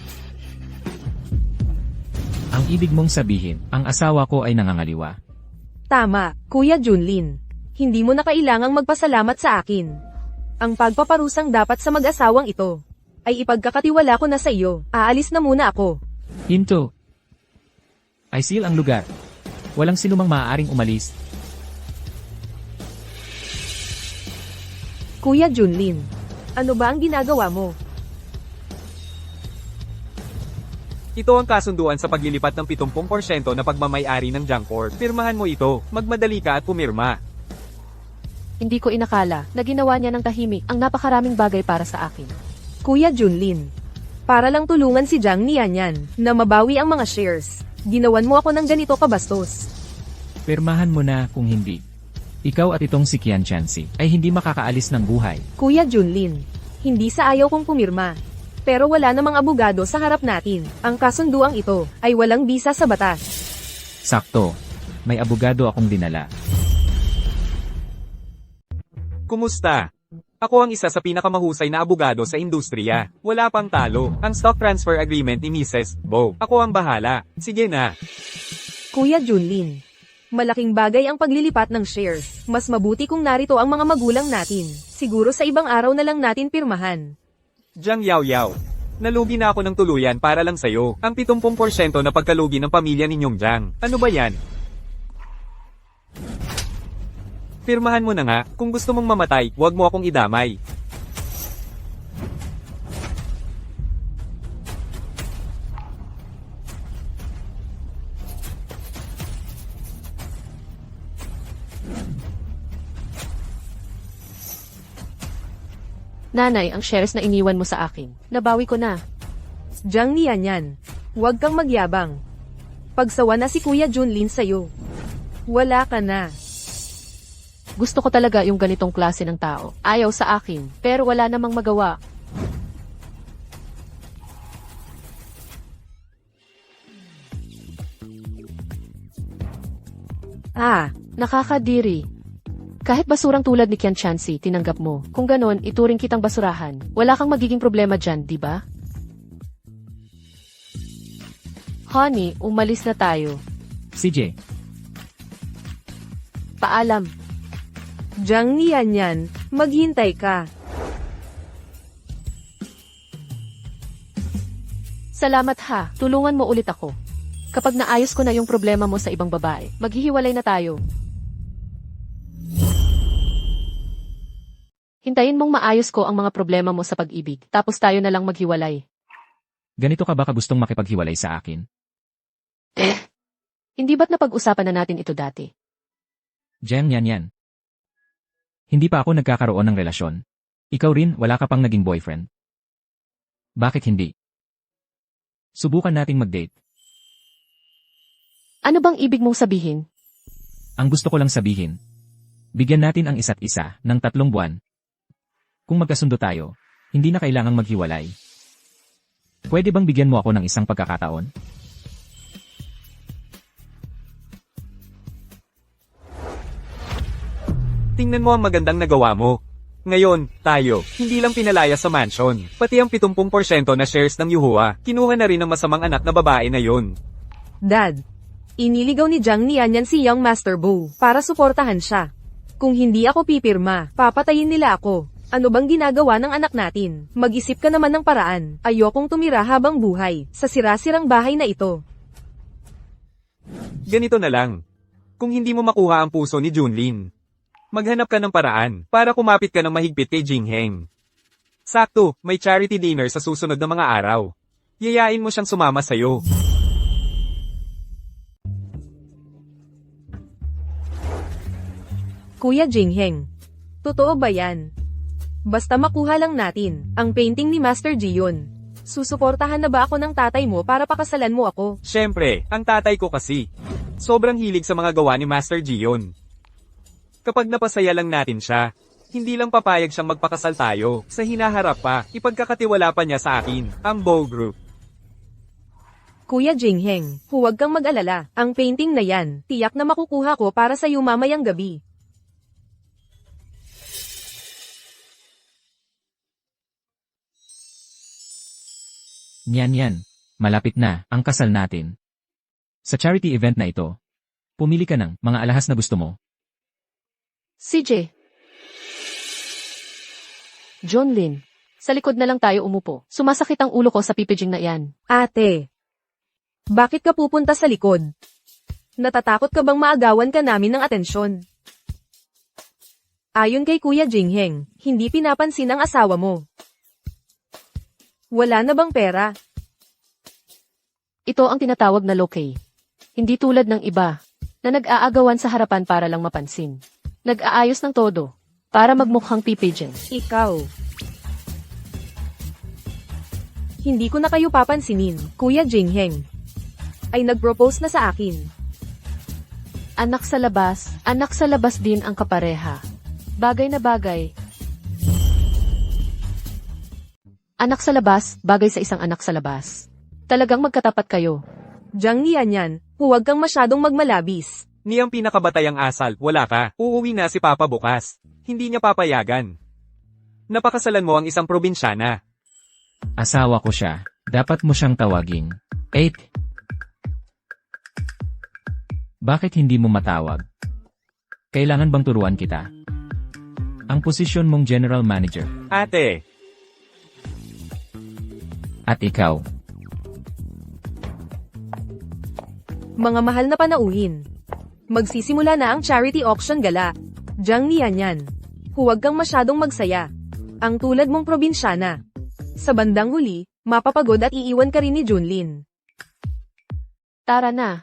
Ang ibig mong sabihin, ang asawa ko ay nangangaliwa. Tama, Kuya Junlin. Hindi mo na kailangang magpasalamat sa akin. Ang pagpaparusang dapat sa mag-asawang ito ay ipagkakatiwala ko na sa iyo. Aalis na muna ako. Hinto. Ay seal ang lugar. Walang sinumang maaaring umalis. Kuya Junlin, ano ba ang ginagawa mo? Ito ang kasunduan sa paglilipat ng 70% na pagmamay-ari ng Junkport. Pirmahan mo ito. Magmadali ka at pumirma. Hindi ko inakala na ginawa niya ng tahimik ang napakaraming bagay para sa akin. Kuya Junlin, para lang tulungan si Jiang Nianyan na mabawi ang mga shares. Ginawan mo ako ng ganito kabastos. Pirmahan mo na kung hindi. Ikaw at itong si Kian Chansi ay hindi makakaalis ng buhay. Kuya Junlin, hindi sa ayaw kong pumirma. Pero wala namang abogado sa harap natin. Ang kasunduang ito ay walang bisa sa batas. Sakto. May abogado akong dinala. Kumusta? Ako ang isa sa pinakamahusay na abogado sa industriya. Wala pang talo. Ang stock transfer agreement ni Mrs. Bo. Ako ang bahala. Sige na. Kuya Junlin, malaking bagay ang paglilipat ng shares. Mas mabuti kung narito ang mga magulang natin. Siguro sa ibang araw na lang natin pirmahan. Jiang Yaoyao. Nalugi na ako ng tuluyan para lang sa'yo. Ang 70% na pagkalugi ng pamilya ninyong Jiang. Ano ba yan? Pirmahan mo na nga. Kung gusto mong mamatay, huwag mo akong idamay. Nanay, ang shares na iniwan mo sa akin. Nabawi ko na. Jiang Nianyan, huwag kang magyabang. Pagsawa na si Kuya Junlin sa'yo. Wala ka na. Gusto ko talaga yung ganitong klase ng tao. Ayaw sa akin, pero wala namang magawa. Nakakadiri. Kahit basurang tulad ni Kian Chansi, tinanggap mo. Kung ganon, ituring kitang basurahan. Wala kang magiging problema dyan, di ba? Honey, umalis na tayo. CJ, Paalam. Jiang Nianyan, maghintay ka. Salamat ha, tulungan mo ulit ako. Kapag naayos ko na yung problema mo sa ibang babae, maghihiwalay na tayo. Hintayin mong maayos ko ang mga problema mo sa pag-ibig, tapos tayo na lang maghiwalay. ganito ka ba kagustong makipaghiwalay sa akin? Hindi ba't napag-usapan na natin ito dati? Jiang yan. Hindi pa ako nagkakaroon ng relasyon. Ikaw rin, wala ka pang naging boyfriend. Bakit hindi? Subukan nating mag-date. Ano bang ibig mong sabihin? Ang gusto ko lang sabihin, bigyan natin ang isa't isa ng 3 buwan. Kung magkasundo tayo, hindi na kailangang maghiwalay. Pwede bang bigyan mo ako ng isang pagkakataon? Tingnan mo ang magandang nagawa mo. Ngayon, tayo, hindi lang pinalaya sa mansion, pati ang 70% na shares ng Yuhua, kinuha na rin ng masamang anak na babae na yon. Dad, iniligaw ni Jiang Nianyan si Young Master Bo para suportahan siya. Kung hindi ako pipirma, papatayin nila ako. Ano bang ginagawa ng anak natin? Mag-isip ka naman ng paraan. Ayokong tumira habang buhay sa sirasirang bahay na ito. Ganito na lang. Kung hindi mo makuha ang puso ni Junlin, maghanap ka ng paraan para kumapit ka ng mahigpit kay Jingheng. Sakto, may charity dinner sa susunod na mga araw. Yayain mo siyang sumama sa'yo. Kuya Jingheng, totoo ba yan? Basta makuha lang natin ang painting ni Master Jiyon. Susuportahan na ba ako ng tatay mo para pakasalan mo ako? Siyempre, ang tatay ko kasi. Sobrang hilig sa mga gawa ni Master Jiyon. Kapag napasaya lang natin siya, hindi lang papayag siyang magpakasal tayo. Sa hinaharap pa, ipagkakatiwala pa niya sa akin, ang Bow Group. Kuya Jingheng, huwag kang mag-alala. Ang painting na yan, tiyak na makukuha ko para sa iyo mamayang gabi. Niyan, malapit na ang kasal natin. Sa charity event na ito, pumili ka ng mga alahas na gusto mo. CJ. Junlin. Sa likod na lang tayo umupo. Sumasakit ang ulo ko sa pipijing na yan. Ate, bakit ka pupunta sa likod? Natatakot ka bang maagawan ka namin ng atensyon? Ayon kay Kuya Jingheng, hindi pinapansin ang asawa mo. Wala na bang pera? Ito ang tinatawag na lokay. Hindi tulad ng iba, na nag-aagawan sa harapan para lang mapansin. Nag-aayos ng todo, para magmukhang pipijin. Ikaw. Hindi ko na kayo papansinin, Kuya Jingheng. Ay nag-propose na sa akin. Anak sa labas din ang kapareha. Bagay na bagay. Anak sa labas, bagay sa isang anak sa labas. Talagang magkatapat kayo. Jiang Nianyan, huwag kang masyadong magmalabis. Ni ang pinakabatayang asal, wala ka. Uuwi na si Papa bukas. Hindi niya papayagan. Napakasalan mo ang isang probinsyana. Asawa ko siya. Dapat mo siyang tawaging 8. Bakit hindi mo matawag? Kailangan bang turuan kita? Ang posisyon mong general manager. Ate, At ikaw. Mga mahal na panauhin. Magsisimula na ang charity auction gala. Jiang Nianyan, huwag kang masyadong magsaya. Ang tulad mong probinsyana. Sa bandang huli, mapapagod at iiwan ka rin ni Junlin. Tara na.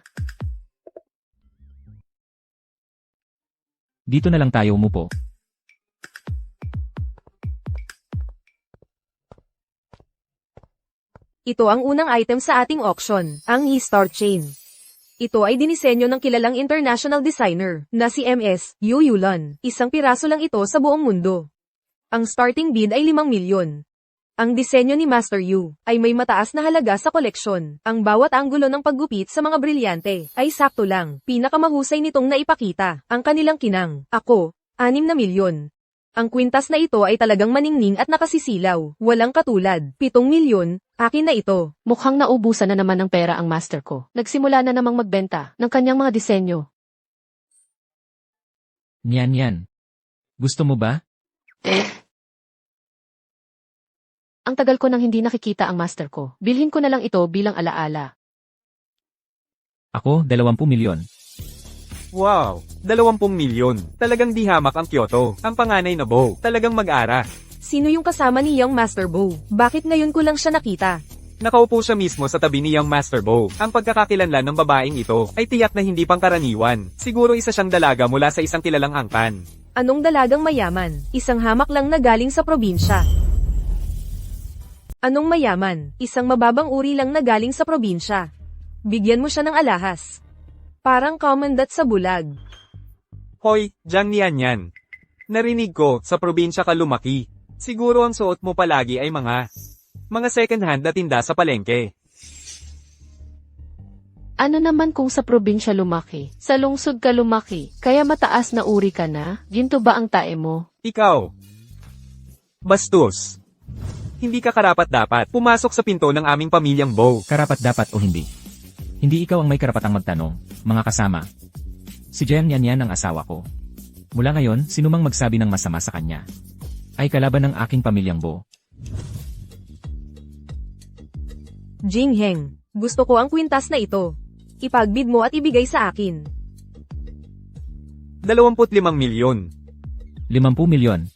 Dito na lang tayo umupo. Ito ang unang item sa ating auction, ang E-Star Chain. Ito ay dinisenyo ng kilalang international designer na si MS Yu Yulon. Isang piraso lang ito sa buong mundo. Ang starting bid ay 5 milyon. Ang disenyo ni Master Yu ay may mataas na halaga sa koleksyon. Ang bawat anggulo ng paggupit sa mga brilyante ay sakto lang. Pinakamahusay nitong naipakita ang kanilang kinang. Ako, 6 na milyon. Ang kwintas na ito ay talagang maningning at nakasisilaw. Walang katulad. 7 milyon, akin na ito. Mukhang naubusan na naman ng pera ang master ko. Nagsimula na namang magbenta ng kanyang mga disenyo. Niyan. Gusto mo ba? Ang tagal ko nang hindi nakikita ang master ko. Bilhin ko na lang ito bilang alaala. Ako, 20 milyon. wow, 20 milyon. Talagang di hamak ang Kyoto. Ang panganay na Bow, talagang mag-ara. Sino yung kasama ni Young Master Bo? Bakit ngayon ko lang siya nakita? Nakaupo siya mismo sa tabi ni Young Master Bow. Ang pagkakakilanlan ng babaeng ito ay tiyak na hindi pangkaraniwan. Siguro isa siyang dalaga mula sa isang kilalang angkan. Anong dalagang mayaman? Isang hamak lang na galing sa probinsya. Anong mayaman? Isang mababang uri lang na galing sa probinsya. Bigyan mo siya ng alahas. Parang komandat sa bulag. Hoy, Jiang Nianyan. Narinig ko, sa probinsya ka lumaki. Siguro ang suot mo palagi ay mga second hand na tinda sa palengke. Ano naman kung sa probinsya lumaki? Sa lungsod ka lumaki, kaya mataas na uri ka na? Ginto ba ang tae mo? Ikaw. Bastos. Hindi ka karapat-dapat pumasok sa pinto ng aming pamilyang Bow. Karapat dapat o hindi. Hindi ikaw ang may karapatang magtanong, mga kasama. Si Jem Yan ang asawa ko. Mula ngayon, sinumang magsabi ng masama sa kanya ay kalaban ng aking pamilyang Bo. Jingheng, gusto ko ang kwintas na ito. Ipagbid mo at ibigay sa akin. 25 milyon. 50 milyon,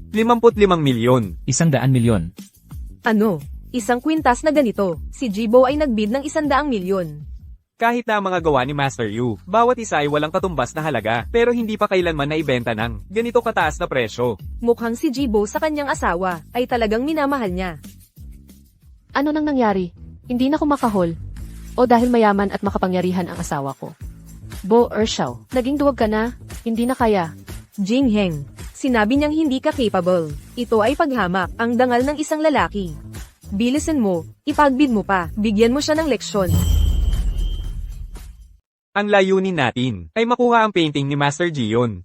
55 milyon. 100 milyon. Ano? Isang kwintas na ganito. Si Jibo ay nagbid ng 100 milyon. Kahit na ang mga gawa ni Master Yu, bawat isa ay walang katumbas na halaga, pero hindi pa kailanman naibenta ng ganito kataas na presyo. Mukhang si Jibo sa kanyang asawa ay talagang minamahal niya. Ano nang nangyari? Hindi na ako makahol. O dahil mayaman at makapangyarihan ang asawa ko. Bo Ershao, naging duwag ka na? Hindi na kaya. Jingheng, sinabi niyang hindi ka capable. Ito ay paghamak, ang dangal ng isang lalaki. Bilisan mo, ipagbid mo pa, bigyan mo siya ng leksyon. Ang layunin natin ay makuha ang painting ni Master Gion.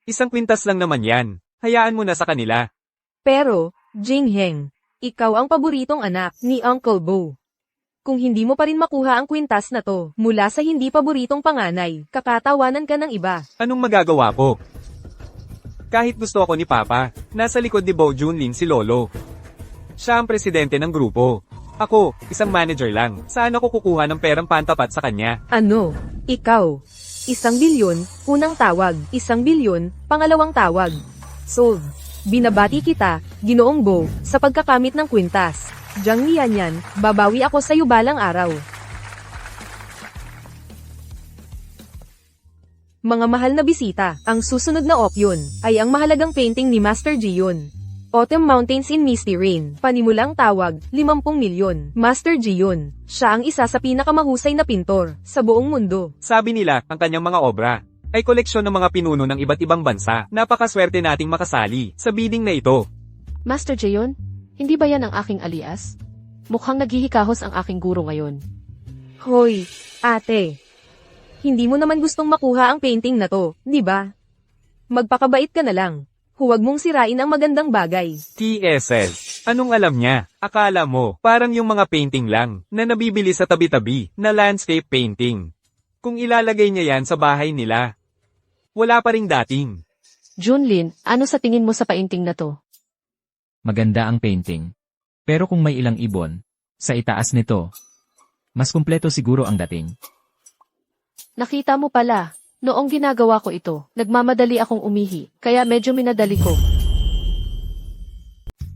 Isang kwintas lang naman yan. Hayaan mo na sa kanila. Pero, Jingheng, ikaw ang paboritong anak ni Uncle Bo. Kung hindi mo pa rin makuha ang kwintas na to, mula sa hindi paboritong panganay, kakatawanan ka ng iba. Anong magagawa ko? Kahit gusto ako ni Papa, nasa likod ni Bo Junlin si Lolo. Siya ang presidente ng grupo. Ako, isang manager lang. Saan ako kukuha ng perang pantapat sa kanya? Ano? Ikaw. 1 bilyon, unang tawag. 1 bilyon, pangalawang tawag. Sold. Binabati kita, Ginoong Bo, sa pagkakamit ng kwintas. Jiang Yan, babawi ako sa iyo balang araw. Mga mahal na bisita, ang susunod na opyon ay ang mahalagang painting ni Master Gion. Autumn Mountains in Misty Rain, panimulang tawag, 50 milyon. Master Gion, siya ang isa sa pinakamahusay na pintor sa buong mundo. Sabi nila, ang kanyang mga obra ay koleksyon ng mga pinuno ng iba't ibang bansa. Napakaswerte nating makasali sa bidding na ito. Master Jayon, hindi ba yan ang aking alias? Mukhang naghihikahos ang aking guro ngayon. Hoy, ate. Hindi mo naman gustong makuha ang painting na to, di ba? Magpakabait ka na lang. Huwag mong sirain ang magandang bagay. TSL. Anong alam niya? Akala mo, parang yung mga painting lang, na nabibili sa tabi-tabi, na landscape painting. Kung ilalagay niya yan sa bahay nila, wala pa ring dating. Junlin, ano sa tingin mo sa painting na to? Maganda ang painting. Pero kung may ilang ibon, sa itaas nito, mas kumpleto siguro ang dating. Nakita mo pala, noong ginagawa ko ito, nagmamadali akong umihi, kaya medyo minadali ko.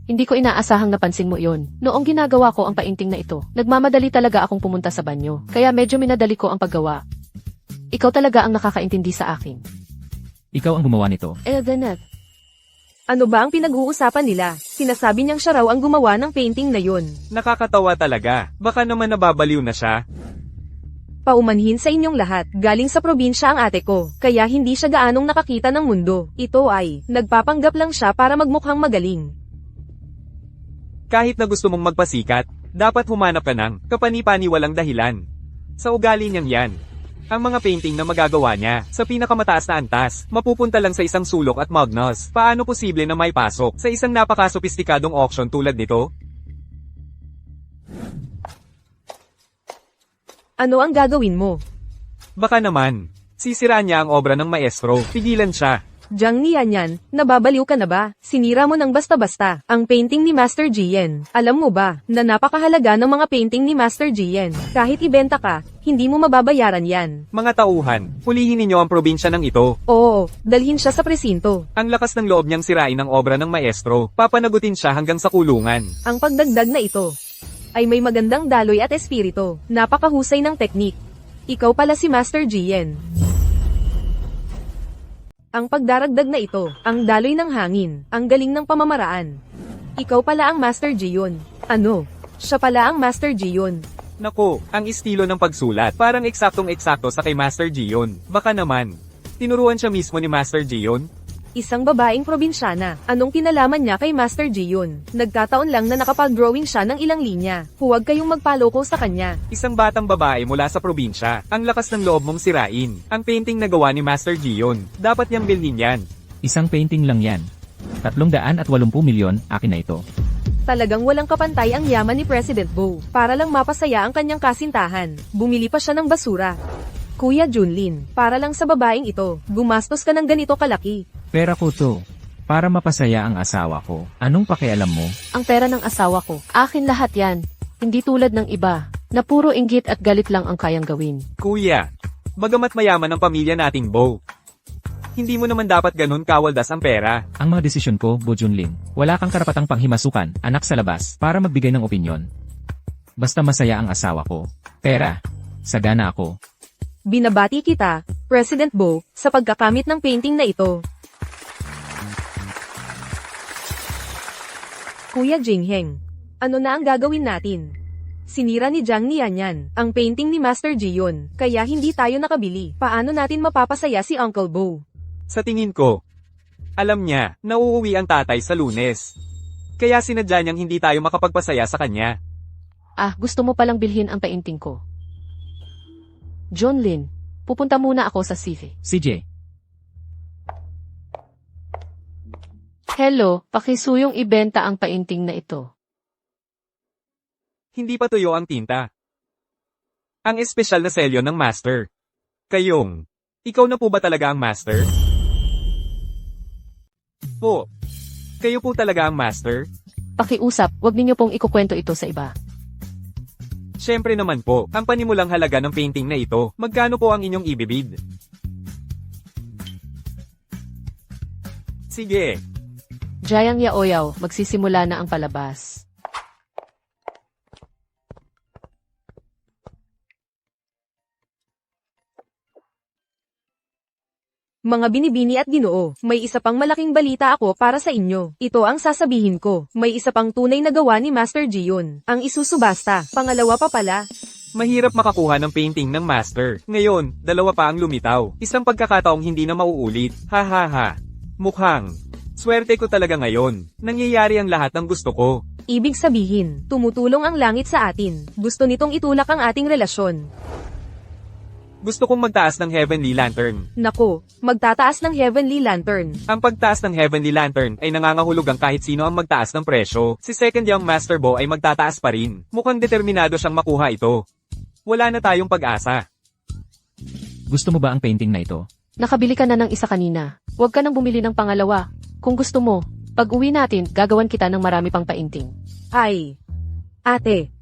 Hindi ko inaasahang napansin mo yon. Noong ginagawa ko ang painting na ito, nagmamadali talaga akong pumunta sa banyo, kaya medyo minadali ko ang paggawa. Ikaw talaga ang nakakaintindi sa akin. Ikaw ang gumawa nito. Eldenet, Ano ba ang pinag-uusapan nila? Sinasabi niyang siya raw ang gumawa ng painting na yon. Nakakatawa talaga. Baka naman nababaliw na siya. Paumanhin sa inyong lahat, galing sa probinsya ang ate ko, kaya hindi siya gaanong nakakita ng mundo. Ito ay, nagpapanggap lang siya para magmukhang magaling. Kahit na gusto mong magpasikat, dapat humanap ka ng kapani-paniwalang dahilan. Sa ugali niyang yan, ang mga painting na magagawa niya sa pinakamataas na antas, mapupunta lang sa isang sulok at magnos. Paano posible na may pasok sa isang napakasopistikadong auction tulad nito? Ano ang gagawin mo? Baka naman, sisiraan niya ang obra ng maestro. Pigilan siya. Jiang Yan, nababaliw ka na ba? Sinira mo ng basta-basta ang painting ni Master Jian. Alam mo ba na napakahalaga ng mga painting ni Master Jian? Kahit ibenta ka, hindi mo mababayaran yan. Mga tauhan, hulihin ninyo ang probinsya ng ito. Oo, dalhin siya sa presinto. Ang lakas ng loob niyang sirain ang obra ng maestro. Papanagutin siya hanggang sa kulungan. Ang pagdagdag na ito ay may magandang daloy at espiritu. Napakahusay ng teknik. Ikaw pala si Master Jian. Ang pagdaragdag na ito, ang daloy ng hangin, ang galing ng pamamaraan. Ikaw pala ang Master Gion. Ano? Siya pala ang Master Gion. Nako, ang estilo ng pagsulat, parang eksaktong-eksakto sa kay Master Gion. Baka naman, tinuruan siya mismo ni Master Gion? Isang babaeng probinsyana. Anong kinalaman niya kay Master Gion? Nagkataon lang na nakapag-drawing siya ng ilang linya. Huwag kayong magpaloko sa kanya. Isang batang babae mula sa probinsya. Ang lakas ng loob mong sirain. Ang painting na gawa ni Master Gion. Dapat niyang bilhin yan. Isang painting lang yan. 380 milyon, akin na ito. Talagang walang kapantay ang yaman ni President Bo. Para lang mapasaya ang kanyang kasintahan, bumili pa siya ng basura. Kuya Junlin, para lang sa babaeng ito, gumastos ka ng ganito kalaki. Pera ko to. Para mapasaya ang asawa ko. Anong pakialam mo? Ang pera ng asawa ko. Akin lahat yan. Hindi tulad ng iba, na puro inggit at galit lang ang kayang gawin. Kuya, bagamat mayaman ang pamilya nating Bo, hindi mo naman dapat ganun kawaldas ang pera. Ang mga desisyon ko, Bo Junlin. Wala kang karapatang panghimasukan, anak sa labas, para magbigay ng opinyon. Basta masaya ang asawa ko. Pera. Sagana ako. Binabati kita, President Bo, sa pagkakamit ng painting na ito. Kuya Jingheng, ano na ang gagawin natin? Sinira ni Jiang Nianyan ang painting ni Master Gion, kaya hindi tayo nakabili. Paano natin mapapasaya si Uncle Bo? Sa tingin ko, alam niya na uuwi ang tatay sa Lunes. Kaya sinadya niyang hindi tayo makapagpasaya sa kanya. Ah, gusto mo palang bilhin ang painting ko. John Lin, pupunta muna ako sa CV. CJ. Hello, pakisuyong ibenta ang painting na ito. Hindi pa tuyo ang tinta. Ang espesyal na selyo ng master. Kayong, ikaw na po ba talaga ang master? Po, kayo po talaga ang master? Pakiusap, wag ninyo pong ikukwento ito sa iba. Siyempre naman po, ang panimulang halaga ng painting na ito, magkano po ang inyong ibibid? Sige. Jayang Yaoyaw, magsisimula na ang palabas. Mga binibini at ginoo, may isa pang malaking balita ako para sa inyo. Ito ang sasabihin ko. May isa pang tunay na gawa ni Master Gion. Ang isusubasta. Pangalawa pa pala. Mahirap makakuha ng painting ng master. Ngayon, dalawa pa ang lumitaw. Isang pagkakataong hindi na mauulit. Ha ha ha. Mukhang. Swerte ko talaga ngayon. Nangyayari ang lahat ng gusto ko. Ibig sabihin, tumutulong ang langit sa atin. Gusto nitong itulak ang ating relasyon. Gusto kong magtaas ng Heavenly Lantern. Nako, magtataas ng Heavenly Lantern. Ang pagtaas ng Heavenly Lantern ay nangangahulugang kahit sino ang magtaas ng presyo. Si Second Young Master Bo ay magtataas pa rin. Mukhang determinado siyang makuha ito. Wala na tayong pag-asa. Gusto mo ba ang painting na ito? Nakabili ka na ng isa kanina. Huwag ka nang bumili ng pangalawa. Kung gusto mo, pag uwi natin, gagawan kita ng marami pang painting. Ay, ate,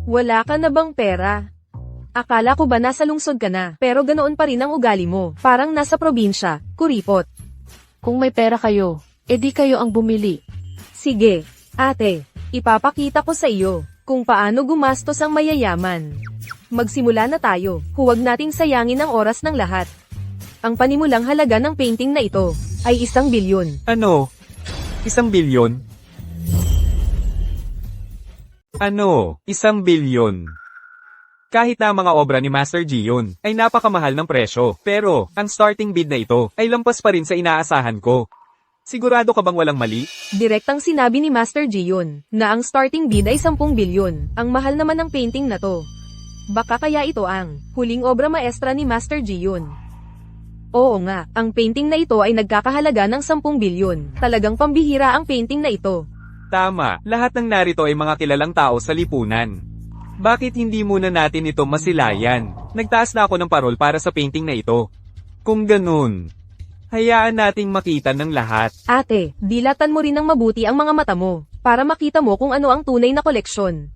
wala ka na bang pera? Akala ko ba nasa lungsod ka na, pero ganoon pa rin ang ugali mo. Parang nasa probinsya, kuripot. Kung may pera kayo, edi kayo ang bumili. Sige, ate, ipapakita ko sa iyo kung paano gumastos ang mayayaman. Magsimula na tayo, huwag nating sayangin ang oras ng lahat. Ang panimulang halaga ng painting na ito ay 1 bilyon. Ano? 1 bilyon? Ano? 1 bilyon? Kahit na ang mga obra ni Master Gion ay napakamahal ng presyo, pero ang starting bid na ito ay lampas pa rin sa inaasahan ko. Sigurado ka bang walang mali? Direktang sinabi ni Master Gion na ang starting bid ay 10 bilyon. Ang mahal naman ng painting na to. Baka kaya ito ang huling obra maestra ni Master Gion. Oo nga, ang painting na ito ay nagkakahalaga ng 10 bilyon. Talagang pambihira ang painting na ito. Tama, lahat ng narito ay mga kilalang tao sa lipunan. Bakit hindi muna natin ito masilayan? Nagtaas na ako ng parol para sa painting na ito. Kung ganun, hayaan nating makita ng lahat. Ate, dilatan mo rin ng mabuti ang mga mata mo, para makita mo kung ano ang tunay na koleksyon.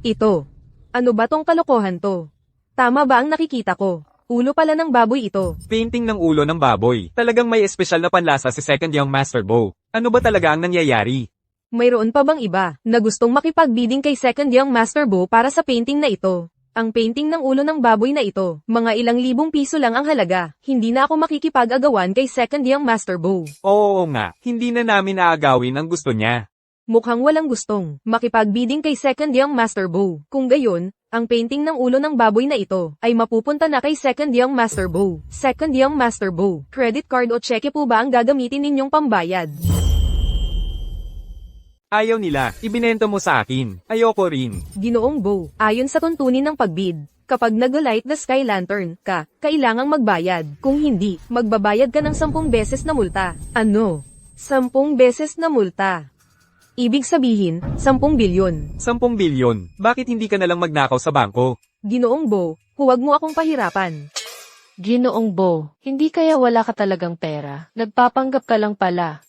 Ito. Ano ba tong kalokohan to? Tama ba ang nakikita ko? Ulo pala ng baboy ito. Painting ng ulo ng baboy. Talagang may espesyal na panlasa si Second Young Master Bo. Ano ba talaga ang nangyayari? Mayroon pa bang iba na gustong makipagbidding kay Second Young Master Bo para sa painting na ito? Ang painting ng ulo ng baboy na ito, mga ilang libong piso lang ang halaga. Hindi na ako makikipag-agawan kay Second Young Master Bo. Oo nga, hindi na namin aagawin ang gusto niya. Mukhang walang gustong makipagbidding kay Second Young Master Bo. Kung gayon, Ang painting ng ulo ng baboy na ito ay mapupunta na kay Second Young Master Bo. Second Young Master Bo, credit card o cheque po ba ang gagamitin ninyong pambayad? Ayaw nila, ibinenta mo sa akin. Ayoko rin. Ginoong Bo, ayon sa tuntunin ng pagbid, kapag nag-light the sky lantern ka, kailangang magbayad. Kung hindi, magbabayad ka ng 10 beses na multa. Ano? 10 beses na multa. Ibig sabihin, 10 bilyon. 10 bilyon. Bakit hindi ka nalang magnakaw sa bangko? Ginoong Bo, huwag mo akong pahirapan. Ginoong Bo, hindi kaya wala ka talagang pera? Nagpapanggap ka lang pala.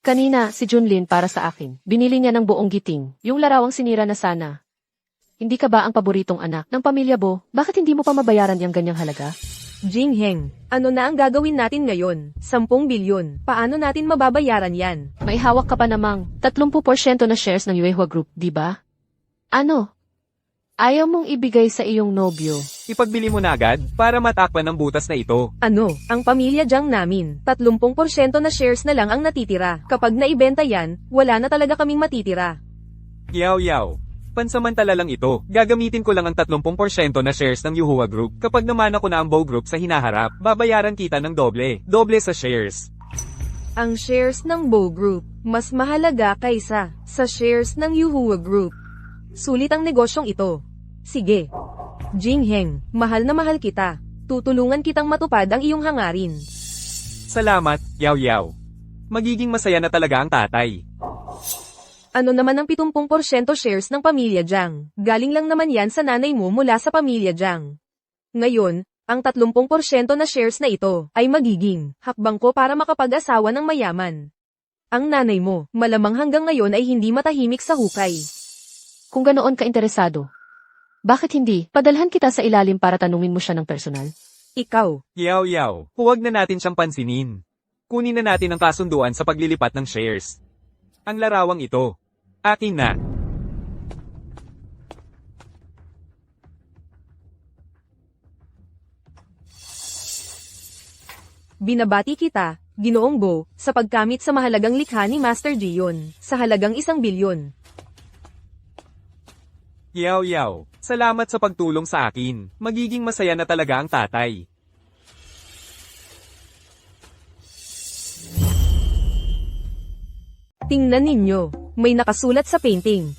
Kanina, si Junlin para sa akin. Binili niya ng buong giting. Yung larawang sinira na sana. Hindi ka ba ang paboritong anak ng pamilya Bo? Bakit hindi mo pa mabayaran yung ganyang halaga? Jingheng, ano na ang gagawin natin ngayon? 10 bilyon. Paano natin mababayaran yan? May hawak ka pa namang 30% na shares ng Yuehua Group, di ba? Ano? Ayaw mong ibigay sa iyong nobyo. Ipagbili mo na agad para matakpan ng butas na ito. Ano, ang pamilya Jiang namin, 30% na shares na lang ang natitira. Kapag naibenta yan, wala na talaga kaming matitira. Yaw. Pansamantala lang ito. Gagamitin ko lang ang 30% na shares ng Yuhua Group. Kapag naman ako na ang Bow Group sa hinaharap, babayaran kita ng doble. Doble sa shares. Ang shares ng Bo Group, mas mahalaga kaysa sa shares ng Yuhua Group. Sulit ang negosyong ito. Sige. Jingheng, mahal na mahal kita. Tutulungan kitang matupad ang iyong hangarin. Salamat, Yaw. Magiging masaya na talaga ang tatay. Ano naman ang 70% shares ng pamilya Jiang? Galing lang naman yan sa nanay mo mula sa pamilya Jiang. Ngayon, ang 30% na shares na ito ay magiging hakbang ko para makapag-asawa ng mayaman. Ang nanay mo, malamang hanggang ngayon ay hindi matahimik sa hukay. Kung ganoon ka interesado, bakit hindi? Padalhan kita sa ilalim para tanungin mo siya ng personal. Ikaw, Yaw. Huwag na natin siyang pansinin. Kunin na natin ang kasunduan sa paglilipat ng shares. Ang larawang ito, akin na. binabati kita, Ginoong Bo, sa pagkamit sa mahalagang likha ni Master Gion, sa halagang 1 bilyon. Yaw. Salamat sa pagtulong sa akin. Magiging masaya na talaga ang tatay. Tingnan ninyo, may nakasulat sa painting.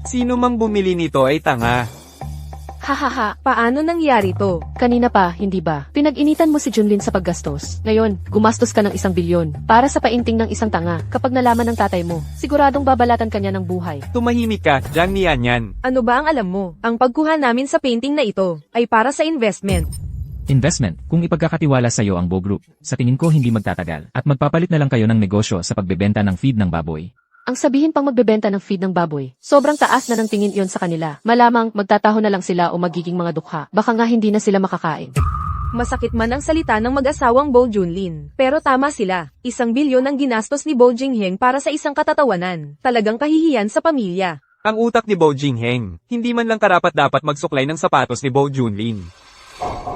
Sino mang bumili nito ay tanga. Hahaha, Paano nangyari to? kanina pa, hindi ba? Pinag-initan mo si Junlin sa paggastos. Ngayon, gumastos ka ng 1 bilyon para sa painting ng isang tanga. Kapag nalaman ng tatay mo, siguradong babalatan ka niya ng buhay. Tumahimik ka, Jiang Nianyan. Ano ba ang alam mo? Ang pagkuha namin sa painting na ito ay para sa investment. Investment, kung ipagkakatiwala sa iyo ang Bo Group, sa tingin ko hindi magtatagal at magpapalit na lang kayo ng negosyo sa pagbebenta ng feed ng baboy. Ang sabihin pang magbebenta ng feed ng baboy, sobrang taas na ng tingin iyon sa kanila. Malamang magtataho na lang sila o magiging mga dukha. Baka nga hindi na sila makakain. Masakit man ang salita ng mag-asawang Bo Junlin. Pero tama sila. 1 bilyon ang ginastos ni Bo Jingheng para sa isang katatawanan. Talagang kahihiyan sa pamilya. Ang utak ni Bo Jingheng, hindi man lang karapat-dapat magsuklay ng sapatos ni Bo Junlin.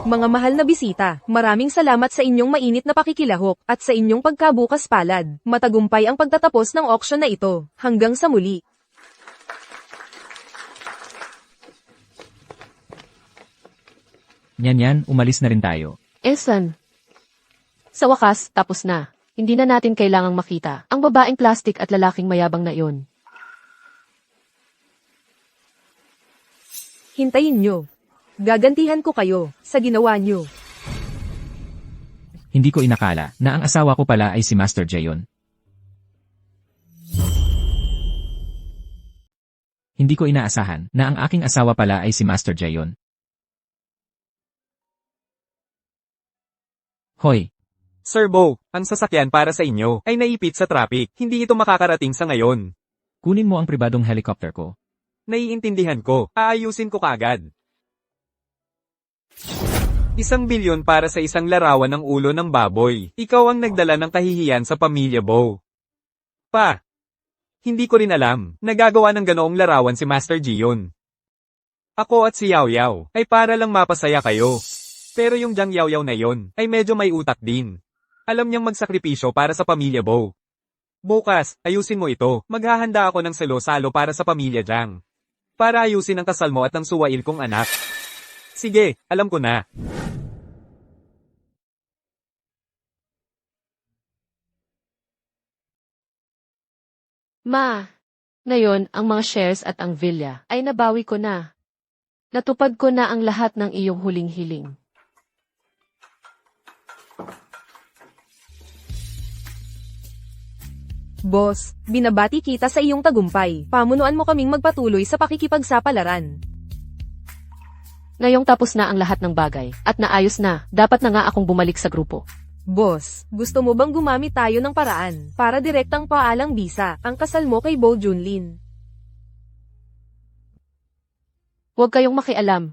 Mga mahal na bisita, maraming salamat sa inyong mainit na pakikilahok at sa inyong pagkabukas palad. Matagumpay ang pagtatapos ng auction na ito. Hanggang sa muli. Yan, umalis na rin tayo. Esan. Sa wakas, tapos na. Hindi na natin kailangang makita ang babaeng plastic at lalaking mayabang na iyon. Hintayin nyo. Gagantihan ko kayo sa ginawa nyo. Hindi ko inakala na ang asawa ko pala ay si Master Jayon. Hindi ko inaasahan na ang aking asawa pala ay si Master Jayon. Hoy, Sir Bo, ang sasakyan para sa inyo ay naipit sa traffic. Hindi ito makakarating sa ngayon. kunin mo ang pribadong helicopter ko. Naiintindihan ko. Aayusin ko kagad. 1 bilyon para sa isang larawan ng ulo ng baboy. Ikaw ang nagdala ng kahihiyan sa pamilya Bo. Pa. Hindi ko rin alam. Nagagawa ng ganoong larawan si Master Gion. Ako at si Yaw ay para lang mapasaya kayo. Pero yung Jiang Yaw na yon ay medyo may utak din. Alam niyang magsakripisyo para sa pamilya Bo. Bukas, ayusin mo ito. Maghahanda ako ng salo-salo para sa pamilya Jiang. Para ayusin ang kasal mo at ang suwail kong anak. Sige, alam ko na. Ma, ngayon ang mga shares at ang villa ay nabawi ko na. Natupad ko na ang lahat ng iyong huling hiling. Boss, binabati kita sa iyong tagumpay. Pamunuan mo kaming magpatuloy sa pakikipagsapalaran. Ngayong tapos na ang lahat ng bagay, at naayos na, dapat na nga akong bumalik sa grupo. Boss, gusto mo bang gumamit tayo ng paraan para direktang paalang bisa ang kasal mo kay Bo Junlin? Huwag kayong makialam.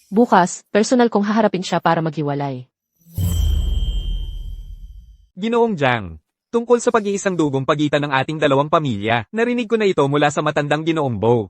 Bukas, personal kong haharapin siya para maghiwalay. Ginoong Jiang, tungkol sa pag-iisang dugong pagitan ng ating dalawang pamilya, narinig ko na ito mula sa matandang Ginoong Bo.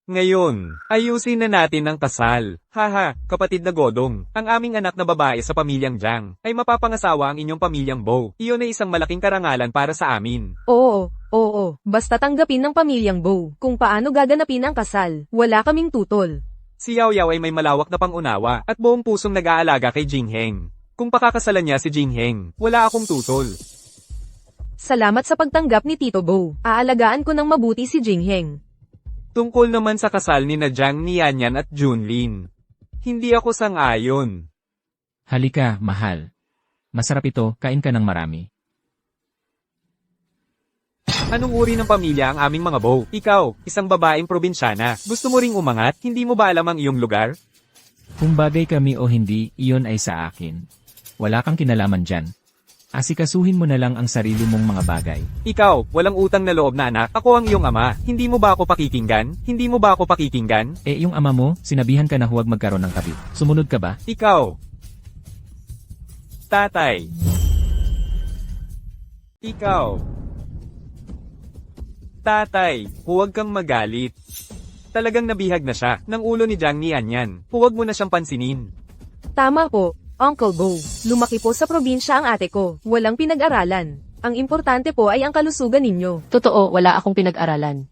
Ngayon, ayusin na natin ang kasal. Haha, kapatid na Godong, ang aming anak na babae sa pamilyang Jiang, ay mapapangasawa ang inyong pamilyang Bo. Iyon ay isang malaking karangalan para sa amin. Oo, basta tanggapin ng pamilyang Bo kung paano gaganapin ang kasal. Wala kaming tutol. Si Yao Yao ay may malawak na pangunawa at buong pusong nag-aalaga kay Jingheng. Kung pakakasalan niya si Jingheng, wala akong tutol. Salamat sa pagtanggap ni Tito Bo. Aalagaan ko ng mabuti si Jingheng. Tungkol naman sa kasal ni na Jiang Nianyan at Junlin. Hindi ako sang-ayon. Halika, mahal. Masarap ito, kain ka ng marami. Anong uri ng pamilya ang aming mga Bo? Ikaw, isang babaeng probinsyana. Gusto mo ring umangat? Hindi mo ba alam ang iyong lugar? Kung bagay kami o hindi, iyon ay sa akin. Wala kang kinalaman dyan. Asikasuhin mo na lang ang sarili mong mga bagay. Ikaw, walang utang na loob na anak. Ako ang iyong ama. Hindi mo ba ako pakikinggan? Hindi mo ba ako pakikinggan? Yung ama mo, sinabihan ka na huwag magkaroon ng kabit. Sumunod ka ba? Ikaw. Tatay. Ikaw. Tatay, huwag kang magalit. Talagang nabihag na siya ng ulo ni Jiang Nianyan. Huwag mo na siyang pansinin. Tama po, Uncle Bo. Lumaki po sa probinsya ang ate ko. Walang pinag-aralan. Ang importante po ay ang kalusugan ninyo. Totoo, wala akong pinag-aralan.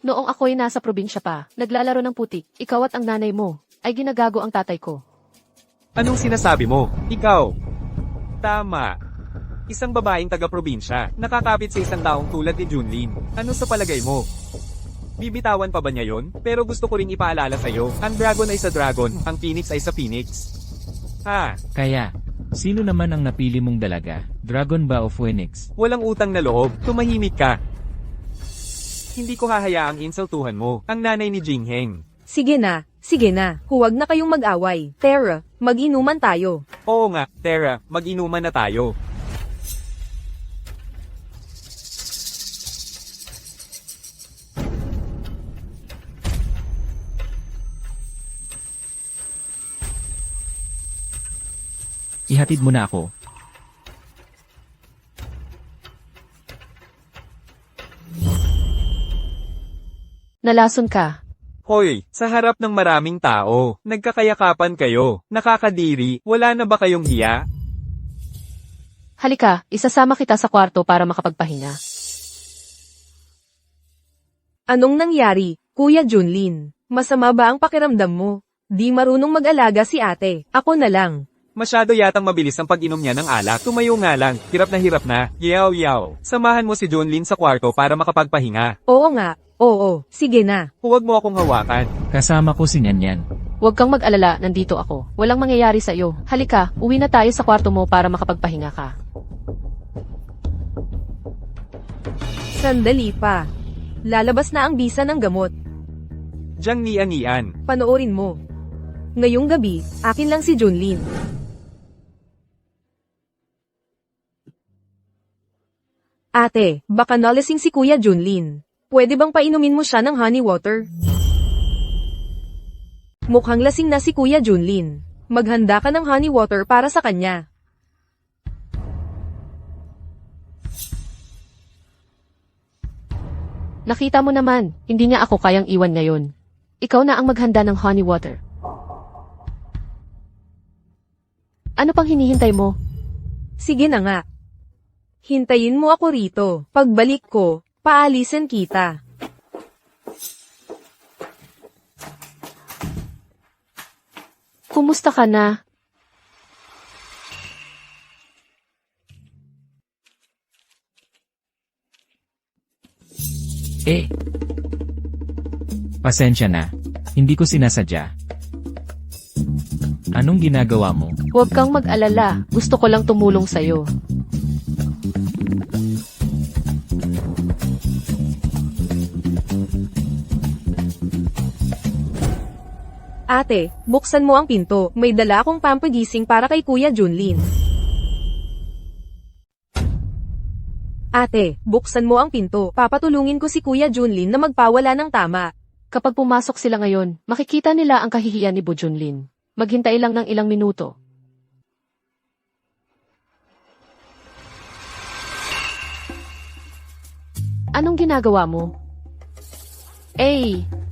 Noong ako'y nasa probinsya pa, naglalaro ng putik, ikaw at ang nanay mo, ay ginagago ang tatay ko. Anong sinasabi mo? Ikaw. Tama. Isang babaeng taga-probinsya, nakakapit sa isang taong tulad ni Junlin. Ano sa palagay mo? Bibitawan pa ba niya yon? Pero gusto ko ring ipaalala sa'yo, ang dragon ay sa dragon, ang phoenix ay sa phoenix. Kaya, sino naman ang napili mong dalaga? Dragon ba o Phoenix? Walang utang na loob, tumahimik ka. Hindi ko hahayaang insultuhan mo, ang nanay ni Jingheng. Sige na. Huwag na kayong mag-away. Tara, mag-inuman tayo. Oo nga, Tara, mag-inuman na tayo. Ihatid mo na ako. Nalason ka. Hoy, sa harap ng maraming tao, nagkakayakapan kayo, nakakadiri, wala na ba kayong hiya? Halika, isasama kita sa kwarto para makapagpahinga. Anong nangyari, Kuya Junlin? Masama ba ang pakiramdam mo? Di marunong mag-alaga si ate. Ako na lang. Masyado yatang mabilis ang pag-inom niya ng alak. Tumayo nga lang, hirap na. Yaw. Samahan mo si Junlin sa kwarto para makapagpahinga. Oo nga. Oo, sige na. Huwag mo akong hawakan. Kasama ko si Nyanyan. Huwag kang mag-alala, nandito ako. Walang mangyayari sa iyo. Halika, uwi na tayo sa kwarto mo para makapagpahinga ka. Sandali pa. Lalabas na ang bisa ng gamot. Jiang Nian. Panoorin mo. Ngayong gabi, akin lang si Junlin. Ate, baka nalasing si Kuya Junlin. Pwede bang painumin mo siya ng honey water? Mukhang lasing na si Kuya Junlin. Maghanda ka ng honey water para sa kanya. Nakita mo naman, hindi niya ako kayang iwan ngayon. Ikaw na ang maghanda ng honey water. Ano pang hinihintay mo? Sige na nga. Hintayin mo ako rito. Pagbalik ko, paalisin kita. Kumusta ka na? Pasensya na. Hindi ko sinasadya. Anong ginagawa mo? Huwag kang mag-alala. Gusto ko lang tumulong sa'yo. Ate, buksan mo ang pinto. May dala akong pampagising para kay Kuya Junlin. Ate, buksan mo ang pinto. Papatulungin ko si Kuya Junlin na magpawala ng tama. Kapag pumasok sila ngayon, makikita nila ang kahihiyan ni Bu Junlin. Maghintay lang ng ilang minuto. Anong ginagawa mo?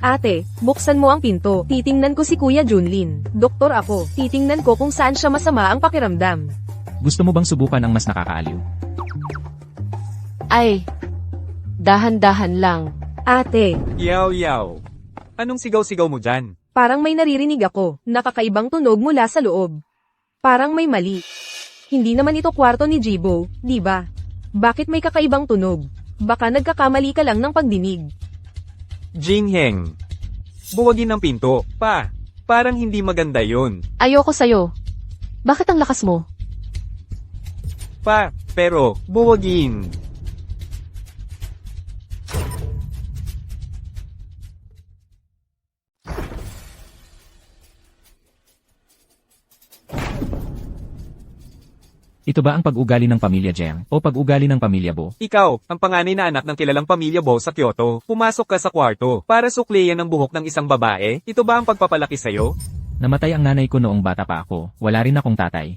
Ate, buksan mo ang pinto. Titingnan ko si Kuya Junlin. Doktor ako. Titingnan ko kung saan siya masama ang pakiramdam. Gusto mo bang subukan ang mas nakakaaliw? Dahan-dahan lang. Ate, Yaw. Anong sigaw-sigaw mo dyan? parang may naririnig ako. Nakakaibang tunog mula sa loob. Parang may mali. Hindi naman ito kwarto ni Jibo, di ba? Bakit may kakaibang tunog? Baka nagkakamali ka lang ng pagdinig. Jingheng. Buwagin ang pinto. Parang hindi maganda yon. Ayoko sa'yo. Bakit ang lakas mo? Pero, buwagin. Ito ba ang pag-ugali ng pamilya Jeng o pag-ugali ng pamilya Bo? Ikaw, ang panganay na anak ng kilalang pamilya Bo sa Kyoto, pumasok ka sa kwarto para sukliyan ang buhok ng isang babae? Ito ba ang pagpapalaki sa'yo? Namatay ang nanay ko noong bata pa ako, wala rin akong tatay.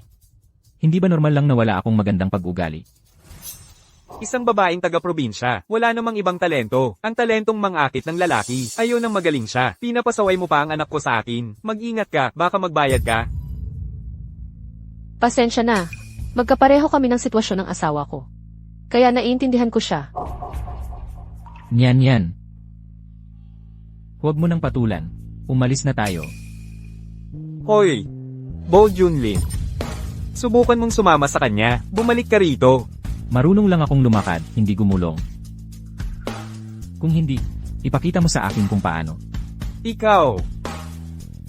Hindi ba normal lang na wala akong magandang pag-ugali? Isang babaeng taga-probinsya, wala namang ibang talento. Ang talentong mangakit ng lalaki. Ayaw nang magaling siya. Pinapasaway mo pa ang anak ko sa akin. Mag-ingat ka, baka magbayad ka. Pasensya na. Magkapareho kami ng sitwasyon ng asawa ko. Kaya naiintindihan ko siya. Yan. Huwag mo nang patulan. Umalis na tayo. Hoy, Bo Junlin. Subukan mong sumama sa kanya. Bumalik ka rito. Marunong lang akong lumakad, hindi gumulong. Kung hindi, ipakita mo sa akin kung paano. Ikaw.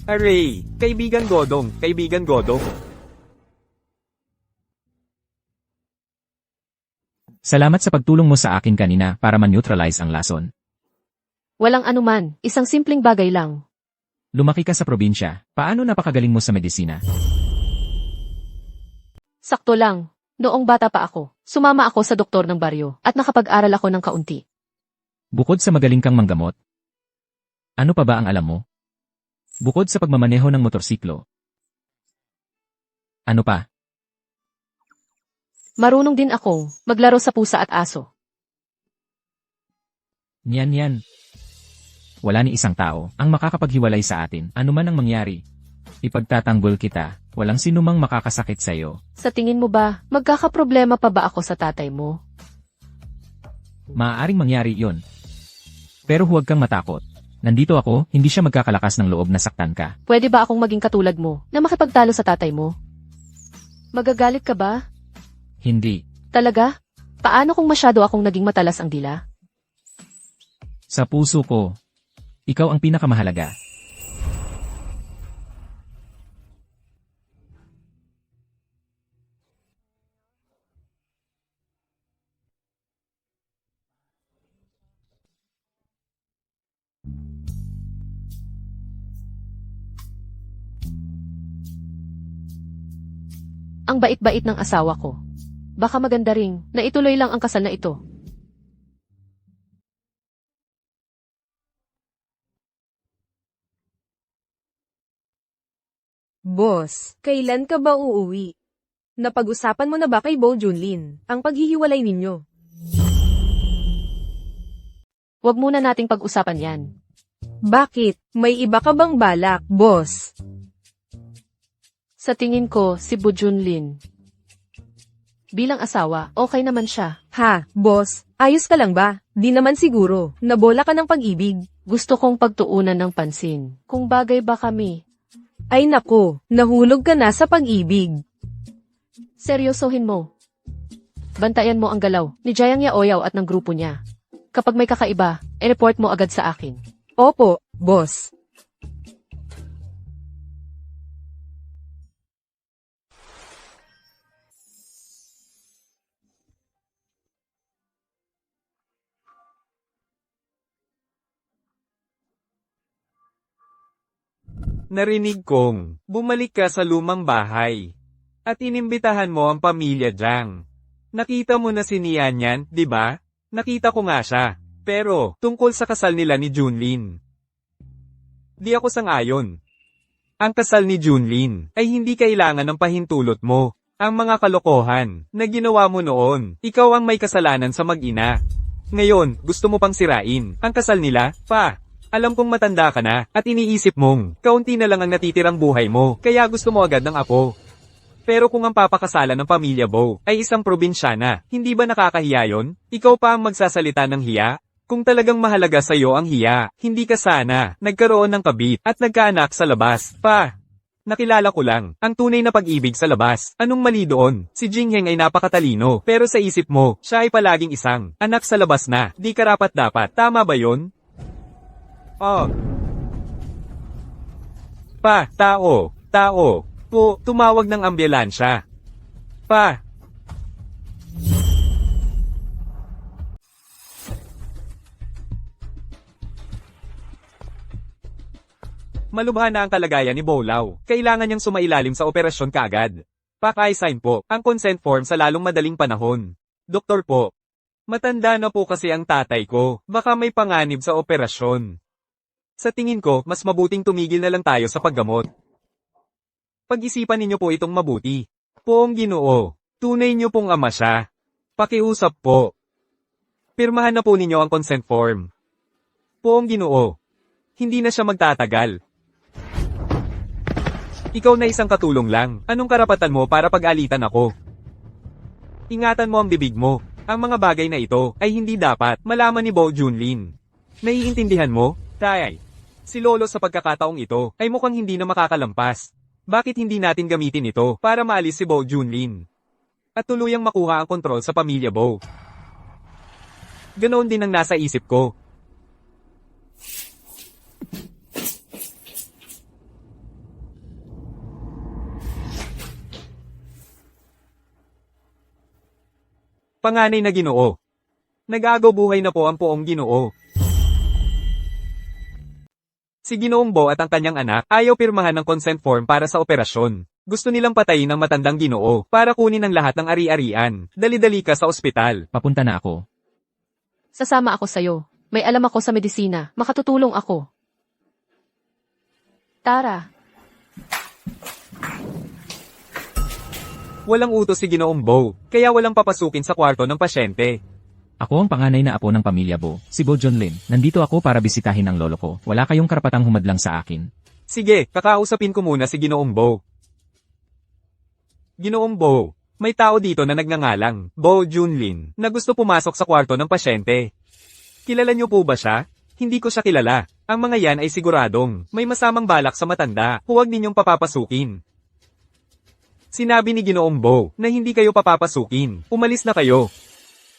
Aray, kaibigan Godong. Salamat sa pagtulong mo sa akin kanina para ma-neutralize ang lason. Walang anuman, isang simpleng bagay lang. Lumaki ka sa probinsya, paano napakagaling mo sa medisina? Sakto lang. Noong bata pa ako, sumama ako sa doktor ng baryo at nakapag-aral ako ng kaunti. Bukod sa magaling kang manggamot, ano pa ba ang alam mo? Bukod sa pagmamaneho ng motorsiklo, ano pa? Marunong din akong maglaro sa pusa at aso. Yan. Wala ni isang tao ang makakapaghiwalay sa atin, anuman ang mangyari. Ipagtatanggol kita, walang sinumang makakasakit sa'yo. Sa tingin mo ba, magkakaproblema pa ba ako sa tatay mo? Maaaring mangyari yon. Pero huwag kang matakot. Nandito ako, hindi siya magkakalakas ng loob na saktan ka. Pwede ba akong maging katulad mo, na makipagtalo sa tatay mo? Magagalit ka ba? Hindi. Talaga? Paano kung masyado akong naging matalas ang dila? Sa puso ko, ikaw ang pinakamahalaga. Ang bait-bait ng asawa ko. Baka maganda ring, na ituloy lang ang kasal na ito. Boss, kailan ka ba uuwi? Napag-usapan mo na ba kay Bo Junlin ang paghihiwalay ninyo? Huwag muna nating pag-usapan yan. Bakit? May iba ka bang balak, boss? Sa tingin ko, si Bu Junlin. Bilang asawa, okay naman siya. Ha, boss, ayos ka lang ba? Di naman siguro, nabola ka ng pag-ibig. Gusto kong pagtuunan ng pansin. Kung bagay ba kami. Ay nako, nahulog ka na sa pag-ibig. Seryosohin mo. Bantayan mo ang galaw ni Jayang Yaoyaw at ng grupo niya. Kapag may kakaiba, i-report mo agad sa akin. Opo, boss. Narinig kong bumalik ka sa lumang bahay. At inimbitahan mo ang pamilya Jang. Nakita mo na si Nian, di ba? Nakita ko nga siya. Pero, tungkol sa kasal nila ni Junlin. Di ako sang-ayon. Ang kasal ni Junlin ay hindi kailangan ng pahintulot mo. Ang mga kalokohan na ginawa mo noon, ikaw ang may kasalanan sa mag-ina. Ngayon, gusto mo pang sirain ang kasal nila, pa. Alam kong matanda ka na, at iniisip mong, kaunti na lang ang natitirang buhay mo, kaya gusto mo agad ng apo. Pero kung ang papakasalan ng pamilya Bo ay isang probinsyana, hindi ba nakakahiya yon? Ikaw pa ang magsasalita ng hiya? Kung talagang mahalaga sa'yo ang hiya, hindi ka sana nagkaroon ng kabit at nagkaanak sa labas, pa. Nakilala ko lang, ang tunay na pag-ibig sa labas. Anong mali doon? Si Jingheng ay napakatalino, pero sa isip mo, siya ay palaging isang anak sa labas na, di karapat-dapat. Tama ba yon? Oh. Pa, tao. Po, tumawag ng ambulansya. Pa. Malubha na ang kalagayan ni Bolaw. Kailangan niyang sumailalim sa operasyon kaagad. Paki-sign po ang consent form sa lalong madaling panahon. Doktor po. Matanda na po kasi ang tatay ko. Baka may panganib sa operasyon. Sa tingin ko, mas mabuting tumigil na lang tayo sa paggamot. Pag-isipan ninyo po itong mabuti. Poong Ginoo, tunay niyo pong ama siya. Pakiusap po. Pirmahan na po ninyo ang consent form. Poong Ginoo, hindi na siya magtatagal. Ikaw na isang katulong lang. Anong karapatan mo para pag-alitan ako? Ingatan mo ang bibig mo. Ang mga bagay na ito ay hindi dapat malaman ni Bo Junlin. Naiintindihan mo, Tay? Si Lolo sa pagkakataong ito ay mukhang hindi na makakalampas. Bakit hindi natin gamitin ito para maalis si Bo Junlin? At tuluyang makuha ang kontrol sa pamilya Bo. Ganoon din ang nasa isip ko. Panganay na Ginoo. Nag-agaw buhay na po ang Poong Ginoo. Si Ginoong Bo at ang kanyang anak ayaw pirmahan ng consent form para sa operasyon. Gusto nilang patayin ang matandang Ginoo para kunin ang lahat ng ari-arian. Dali-dali ka sa ospital. Papunta na ako. Sasama ako sa'yo. May alam ako sa medisina. Makatutulong ako. Tara. Walang utos si Ginoong Bo, kaya walang papasukin sa kwarto ng pasyente. Ako ang panganay na apo ng pamilya Bo, si Bo Junlin. Nandito ako para bisitahin ang lolo ko. Wala kayong karapatang humadlang sa akin. Sige, kakausapin ko muna si Ginoong Bo. Ginoong Bo, may tao dito na nagngangalang Bo Junlin na gusto pumasok sa kwarto ng pasyente. Kilala niyo po ba siya? Hindi ko siya kilala. Ang mga yan ay siguradong may masamang balak sa matanda. Huwag ninyong papapasukin. Sinabi ni Ginoong Bo na hindi kayo papapasukin. Umalis na kayo.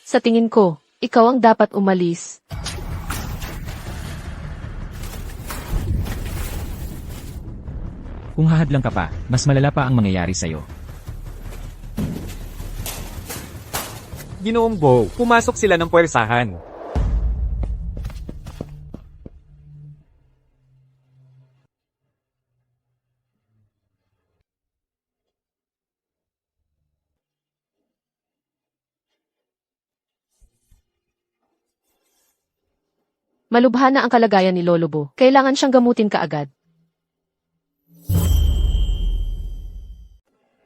Sa tingin ko, ikaw ang dapat umalis. Kung hahadlang ka pa, mas malala pa ang mangyayari sa'yo. Ginoong Bo, pumasok sila ng puwersahan. Malubha na ang kalagayan ni Lolo Bo. Kailangan siyang gamutin kaagad.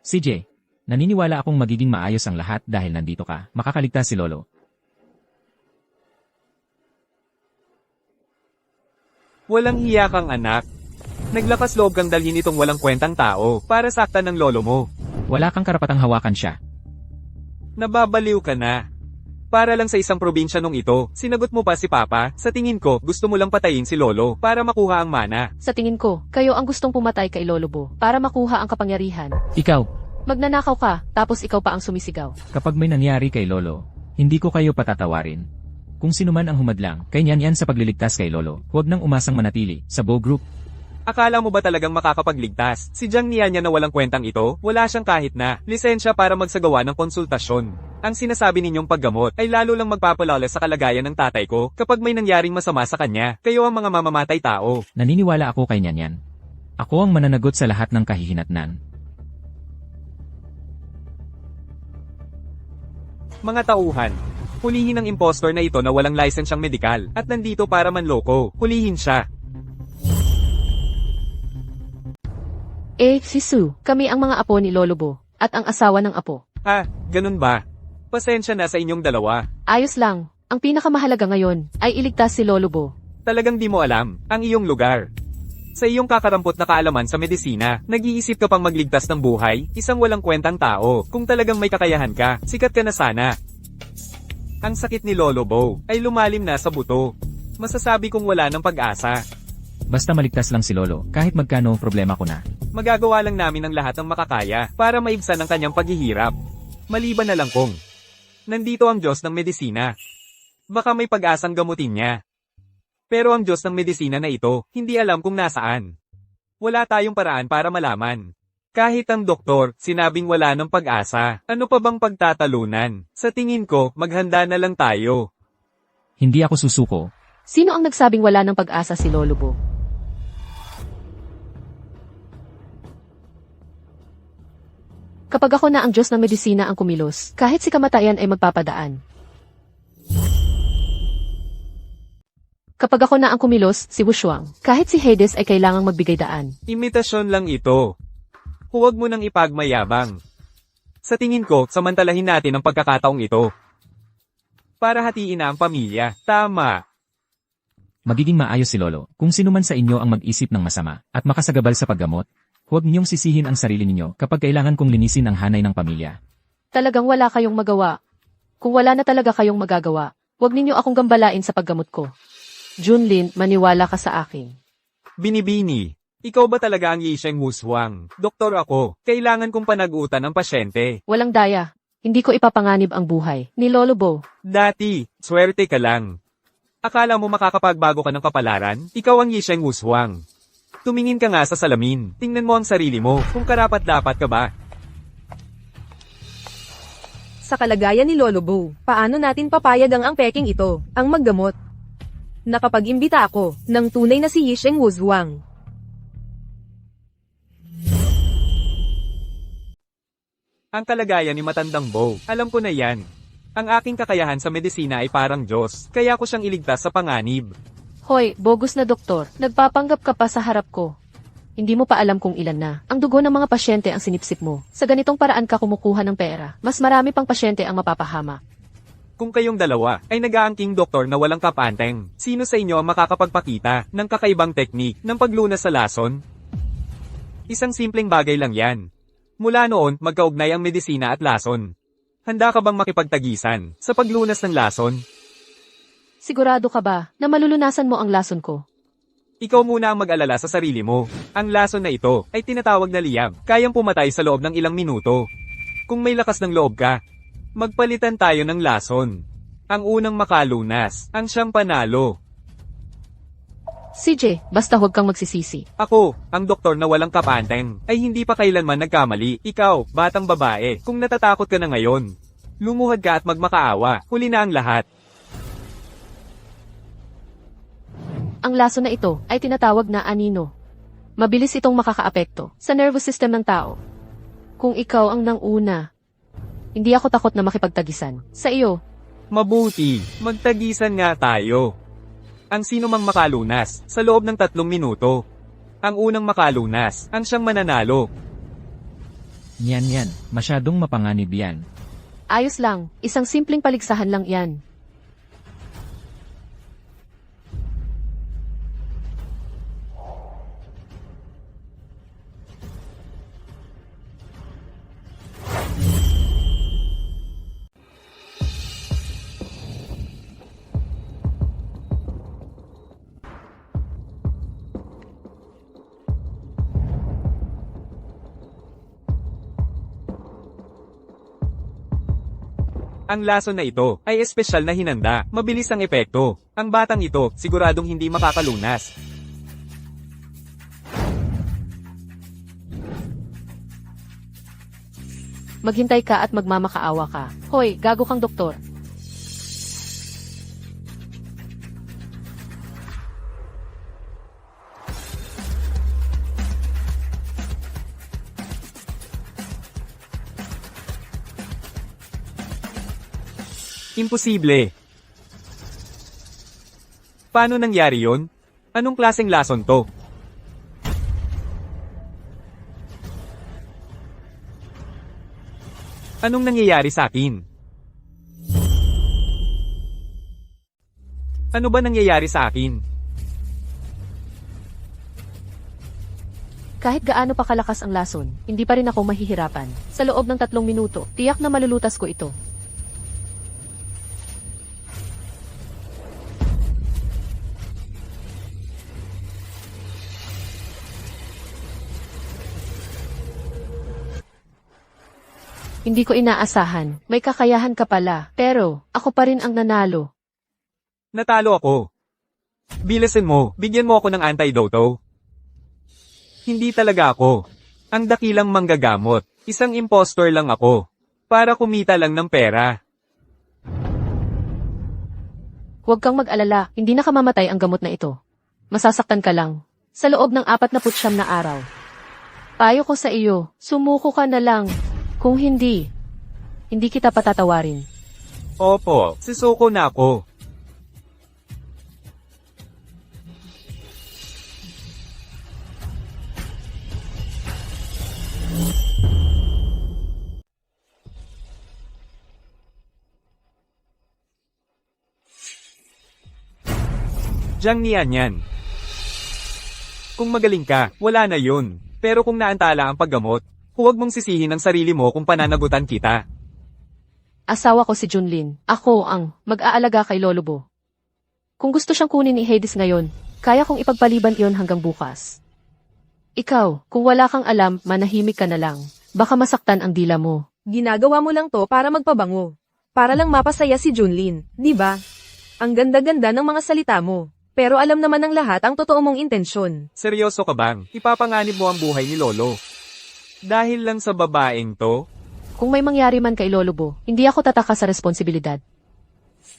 CJ, naniniwala akong magiging maayos ang lahat dahil nandito ka. Makakaligtas si Lolo. Walang hiya kang anak. Naglakas loob kang dalhin itong walang kwentang tao para saktan ng lolo mo. Wala kang karapatang hawakan siya. Nababaliw ka na. Para lang sa isang probinsya nung ito, sinagot mo pa si Papa, sa tingin ko, gusto mo lang patayin si Lolo, para makuha ang mana. Sa tingin ko, kayo ang gustong pumatay kay Lolo Bo para makuha ang kapangyarihan. Ikaw, Magnanakaw ka, tapos ikaw pa ang sumisigaw. kapag may nangyari kay Lolo, hindi ko kayo patatawarin. Kung sino man ang humadlang, kay Nyan sa pagliligtas kay Lolo, huwag nang umasang manatili sa Bo Group. Akala mo ba talagang makakapagligtas? Si Jiang Nianya na walang kwentang ito, wala siyang kahit na lisensya para magsagawa ng konsultasyon. Ang sinasabi ninyong paggamot ay lalo lang magpapalala sa kalagayan ng tatay ko kapag may nangyaring masama sa kanya, kayo ang mga mamamatay tao. Naniniwala ako kay Nyan. Ako ang mananagot sa lahat ng kahihinatnan. Mga tauhan, hulihin ang impostor na ito na walang lisensyang medikal at nandito para manloko. Hulihin siya. Si Sue, kami ang mga apo ni Lolo Bo, at ang asawa ng apo. Ganun ba? Pasensya na sa inyong dalawa. Ayos lang, ang pinakamahalaga ngayon ay iligtas si Lolo Bo. Talagang di mo alam ang iyong lugar. Sa iyong kakarampot na kaalaman sa medisina, nag-iisip ka pang magligtas ng buhay, isang walang kwentang tao. Kung talagang may kakayahan ka, sikat ka na sana. Ang sakit ni Lolo Bo ay lumalim na sa buto. Masasabi kong wala ng pag-asa. Basta maligtas lang si Lolo, kahit magkano problema ko na. Magagawa lang namin ang lahat ng makakaya para maibsan ang kanyang paghihirap. Maliban na lang kung nandito ang Diyos ng medisina. Baka may pag-asang gamutin niya. Pero ang Diyos ng medisina na ito, hindi alam kung nasaan. Wala tayong paraan para malaman. Kahit ang doktor, sinabing wala ng pag-asa. Ano pa bang pagtatalunan? Sa tingin ko, maghanda na lang tayo. Hindi ako susuko. Sino ang nagsabing wala ng pag-asa si Lolo Bo? Kapag ako na ang Diyos ng medisina ang kumilos, kahit si kamatayan ay magpapadaan. Kapag ako na ang kumilos, si Wushuang, kahit si Hades ay kailangang magbigay daan. Imitasyon lang ito. Huwag mo nang ipagmayabang. Sa tingin ko, samantalahin natin ang pagkakataong ito. Para hatiin na ang pamilya. Tama. Magiging maayos si Lolo, kung sino man sa inyo ang mag-isip ng masama, at makasagabal sa paggamot. Huwag ninyong sisihin ang sarili ninyo kapag kailangan kong linisin ang hanay ng pamilya. Talagang wala kayong magawa. Kung wala na talaga kayong magagawa, huwag ninyo akong gambalain sa paggamot ko. Junlin, maniwala ka sa akin. Binibini. Ikaw ba talaga ang Yisheng Wushuang? Doktor ako. Kailangan kong panagutan ng pasyente. Walang daya. Hindi ko ipapanganib ang buhay ni Lolo Bo. Dati, swerte ka lang. Akala mo makakapagbago ka ng kapalaran? Ikaw ang Yisheng Wushuang. Tumingin ka nga sa salamin. Tingnan mo ang sarili mo, kung karapat-dapat ka ba. Sa kalagayan ni Lolo Bo, paano natin papayag ang peking ito, ang maggamot? Nakapag-imbita ako ng tunay na si Yisheng Wushuang. Ang kalagayan ni Matandang Bo, alam ko na yan. Ang aking kakayahan sa medisina ay parang Diyos, kaya ko siyang iligtas sa panganib. Hoy, bogus na doktor, nagpapanggap ka pa sa harap ko. Hindi mo pa alam kung ilan na. Ang dugo ng mga pasyente ang sinipsip mo. Sa ganitong paraan ka kumukuha ng pera. Mas marami pang pasyente ang mapapahama. Kung kayong dalawa ay nag-aangking doktor na walang kapanteng, sino sa inyo ang makakapagpakita ng kakaibang teknik ng paglunas sa lason? Isang simpleng bagay lang yan. Mula noon, magkaugnay ang medisina at lason. Handa ka bang makipagtagisan sa paglunas ng lason? Sigurado ka ba na malulunasan mo ang lason ko? Ikaw muna ang mag-alala sa sarili mo. Ang lason na ito ay tinatawag na liyab, kayang pumatay sa loob ng ilang minuto. Kung may lakas ng loob ka, magpalitan tayo ng lason. Ang unang makalunas, ang siyang panalo. CJ, basta huwag kang magsisisi. Ako, ang doktor na walang kapanteng, ay hindi pa kailanman nagkamali. Ikaw, batang babae, kung natatakot ka na ngayon, lumuhad ka at magmakaawa, huli na ang lahat. Ang lason na ito ay tinatawag na anino. Mabilis itong makakaapekto sa nervous system ng tao. Kung ikaw ang nanguna, hindi ako takot na makipagtagisan sa iyo. Mabuti, magtagisan nga tayo. Ang sino mang makalunas, sa loob ng 3 minuto. Ang unang makalunas, ang siyang mananalo. Nyan, masyadong mapanganib yan. Ayos lang, isang simpleng paligsahan lang yan. Ang lason na ito ay espesyal na hinanda, mabilis ang epekto. Ang batang ito, siguradong hindi makakalunas. Maghintay ka at magmamakaawa ka. Hoy, gago kang doktor. Imposible. Paano nangyari yon? Anong klaseng lason to? Anong nangyayari sa akin? Ano ba nangyayari sa akin? Kahit gaano pa kalakas ang lason, hindi pa rin ako mahihirapan. Sa loob ng 3 minuto, tiyak na malulutas ko ito. Hindi ko inaasahan, may kakayahan ka pala, pero ako pa rin ang nanalo. Natalo ako. Bilasin mo, bigyan mo ako ng antidoto. Hindi talaga ako. Ang dakilang manggagamot. Isang impostor lang ako. Para kumita lang ng pera. Huwag kang mag-alala, hindi na kamamatay ang gamot na ito. Masasaktan ka lang. Sa loob ng 49 na araw. Payo ko sa iyo, sumuko ka na lang. Kung hindi kita patatawarin. Opo, sisuko na ako. Diyan niyan yan. Kung magaling ka, wala na yun. Pero kung naantala ang paggamot, huwag mong sisihin ang sarili mo kung pananagutan kita. Asawa ko si Junlin. Ako ang mag-aalaga kay Lolobo. Kung gusto siyang kunin ni Hades ngayon, kaya kong ipagpaliban iyon hanggang bukas. Ikaw, kung wala kang alam, manahimik ka na lang. Baka masaktan ang dila mo. Ginagawa mo lang to para magpabango. Para lang mapasaya si Junlin, di ba? Ang ganda-ganda ng mga salita mo. Pero alam naman ng lahat ang totoo mong intensyon. Seryoso ka bang? Ipapanganib mo ang buhay ni Lolo. Dahil lang sa babaeng to? Kung may mangyari man kay Lolobo, hindi ako tataka sa responsibilidad.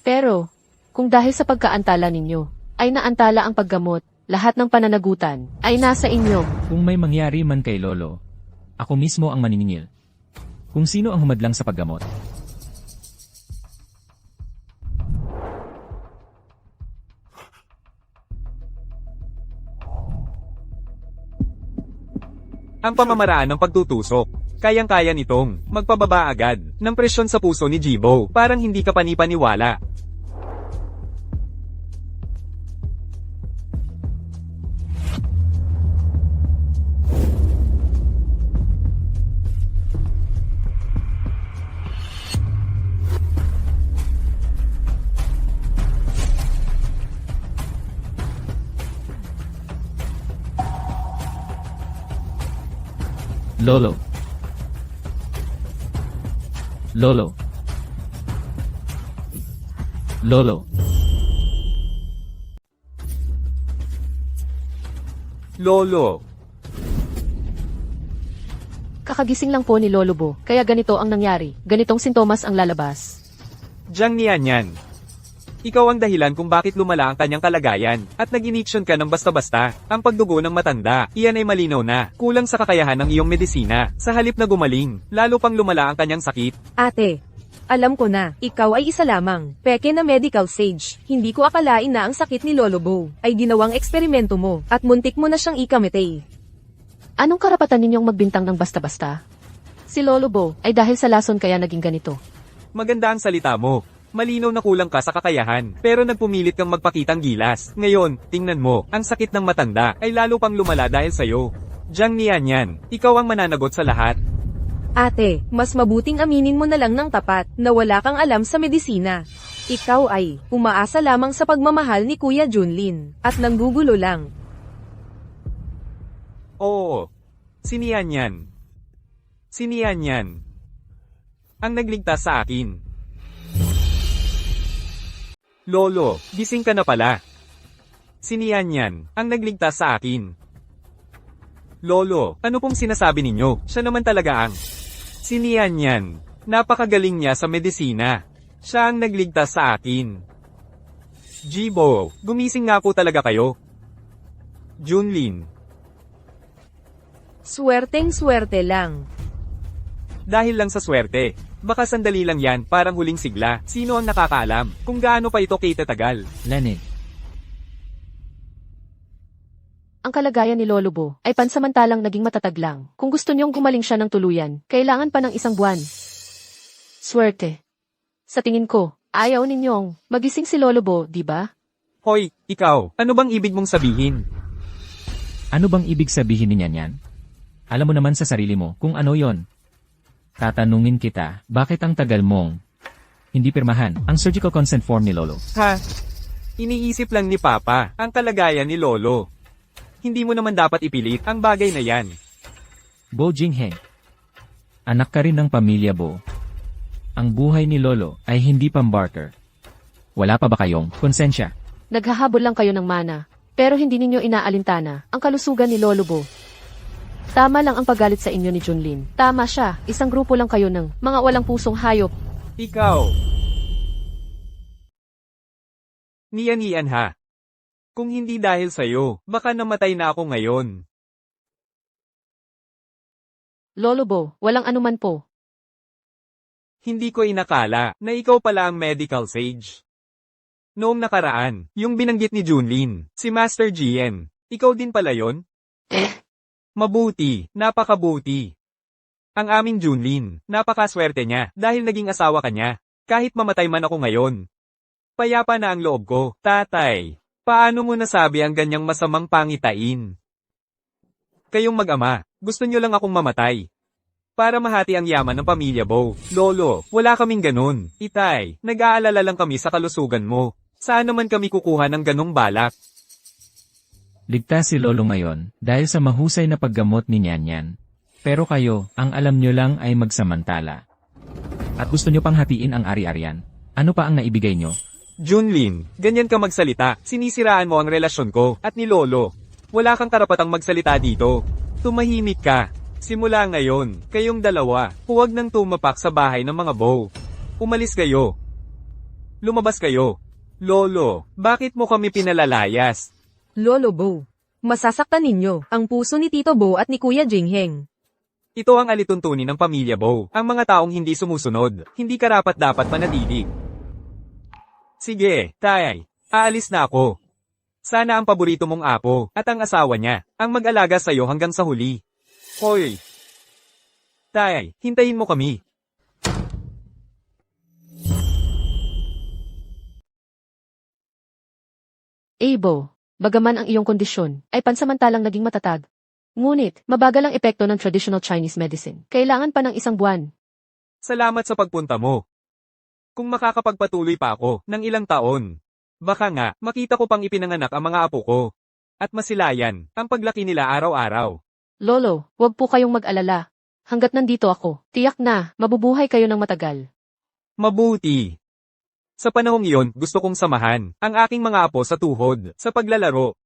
Pero, kung dahil sa pagkaantala ninyo, ay naantala ang paggamot, lahat ng pananagutan, ay nasa inyo. Kung may mangyari man kay Lolo, ako mismo ang maniningil. Kung sino ang humadlang sa paggamot. Ang pamamaraan ng pagtutusok. Kayang-kaya nitong magpababa agad ng presyon sa puso ni Jibo. Parang hindi ka panipaniwala. Lolo. Lolo. Lolo. Lolo. Kakagising lang po ni Lolobo, kaya ganito ang nangyari, ganitong sintomas ang lalabas. Diyan niyan yan. Ikaw ang dahilan kung bakit lumala ang kanyang kalagayan, at nag-iniksyon ka ng basta-basta. Ang pagdugo ng matanda, iyan ay malinaw na, kulang sa kakayahan ng iyong medisina. Sa halip na gumaling, lalo pang lumala ang kanyang sakit. Ate, alam ko na, ikaw ay isa lamang, peke na medical sage. Hindi ko akalain na ang sakit ni Lolobo ay ginawang eksperimento mo, at muntik mo na siyang ikamatay. Anong karapatan ninyong magbintang ng basta-basta? Si Lolobo ay dahil sa lason kaya naging ganito. Maganda ang salita mo. Malinaw na kulang ka sa kakayahan, pero nagpumilit kang magpakitang gilas. Ngayon, tingnan mo, ang sakit ng matanda ay lalo pang lumala dahil sa'yo. Diyan niyan yan, ikaw ang mananagot sa lahat. Ate, mas mabuting aminin mo na lang ng tapat na wala kang alam sa medisina. Ikaw ay umaasa lamang sa pagmamahal ni Kuya Junlin, at nanggugulo lang. Oo, siniyan yan. Siniyan yan. Ang nagligtas sa akin. Lolo, gising ka na pala. Si Nian Yan, ang nagligtas sa akin. Lolo, ano pong sinasabi ninyo? Siya naman talaga ang... Si Nian Yan, napakagaling niya sa medisina. Siya ang nagligtas sa akin. Jibo, gumising nga po talaga kayo. Junlin, Swerteng-swerte lang. dahil lang sa swerte. Baka sandali lang yan, parang huling sigla. Sino ang nakakaalam kung gaano pa ito kitatagal? Lenig. Ang kalagayan ni Lolo Bo ay pansamantalang naging matatag lang. Kung gusto niyong gumaling siya ng tuluyan, kailangan pa ng 1 buwan. Swerte. Sa tingin ko, ayaw ninyong magising si Lolo Bo, di ba? Hoy, ikaw, ano bang ibig mong sabihin? Ano bang ibig sabihin niyan yan? Alam mo naman sa sarili mo kung ano yon. Tatanungin kita, bakit ang tagal mong hindi pirmahan ang surgical consent form ni Lolo? Ha? Iniisip lang ni Papa ang kalagayan ni Lolo. Hindi mo naman dapat ipilit ang bagay na yan. Bo Jingheng. Anak ka rin ng pamilya Bo. Ang buhay ni Lolo ay hindi pambarter. Wala pa ba kayong konsensya? Naghahabol lang kayo ng mana, pero hindi ninyo inaalintana ang kalusugan ni Lolo Bo. Tama lang ang paggalit sa inyo ni Junlin. Tama siya, isang grupo lang kayo ng mga walang pusong hayop. Ikaw. Niyan ha. Kung hindi dahil sa'yo, baka namatay na ako ngayon. Lolo Bo, walang anuman po. Hindi ko inakala na ikaw pala ang medical sage. Noong nakaraan, yung binanggit ni Junlin, si Master GM, ikaw din pala yon? Mabuti, napakabuti. Ang aming Junlin, napakaswerte niya dahil naging asawa ka niya. Kahit mamatay man ako ngayon. Payapa na ang loob ko. Tatay, paano mo nasabi ang ganyang masamang pangitain? Kayong mag-ama, gusto niyo lang akong mamatay. Para mahati ang yaman ng pamilya Bo. Lolo, wala kaming ganun. Itay, nag-aalala lang kami sa kalusugan mo. Saan naman kami kukuha ng ganong balak? Ligtas si Lolo ngayon dahil sa mahusay na paggamot ni Nian Yan. Pero kayo, ang alam nyo lang ay magsamantala. At gusto nyo pang hatiin ang ari-arian. Ano pa ang naibigay nyo? Junlin, ganyan ka magsalita. Sinisiraan mo ang relasyon ko at ni Lolo. Wala kang karapatang magsalita dito. Tumahimik ka. Simula ngayon, kayong dalawa, huwag nang tumapak sa bahay ng mga Bo. Umalis kayo. Lumabas kayo. Lolo, bakit mo kami pinalalayas? Lolo Bo, masasaktan ninyo ang puso ni Tito Bo at ni Kuya Jingheng. Ito ang alituntunin ng pamilya Bo. Ang mga taong hindi sumusunod, hindi karapat-dapat manatili. Sige, tay, aalis na ako. Sana ang paborito mong apo at ang asawa niya ang mag-alaga sa'yo hanggang sa huli. Hoy! Tay, hintayin mo kami. Abo, bagaman ang iyong kondisyon ay pansamantalang naging matatag. Ngunit, mabagal ang epekto ng traditional Chinese medicine. Kailangan pa ng 1 buwan. Salamat sa pagpunta mo. Kung makakapagpatuloy pa ako ng ilang taon, baka nga makita ko pang ipinanganak ang mga apo ko. At masilayan ang paglaki nila araw-araw. Lolo, huwag po kayong mag-alala. Hanggat nandito ako, tiyak na, mabubuhay kayo ng matagal. Mabuti. Sa panahong iyon, gusto kong samahan ang aking mga apo sa tuhod, sa paglalaro.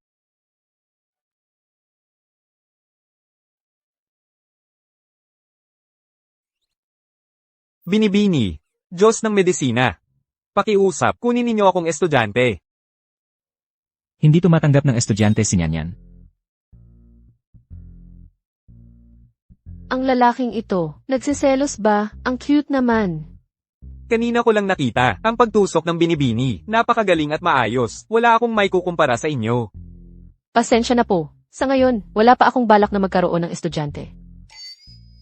Binibini, Diyos ng medisina. Pakiusap, kunin ninyo akong estudyante. Hindi tumatanggap ng estudyante si Nian Yan. Ang lalaking ito, nagsiselos ba? Ang cute naman. Kanina ko lang nakita ang pagtusok ng binibini. Napakagaling at maayos. Wala akong may kukumpara sa inyo. Pasensya na po. Sa ngayon, wala pa akong balak na magkaroon ng estudyante.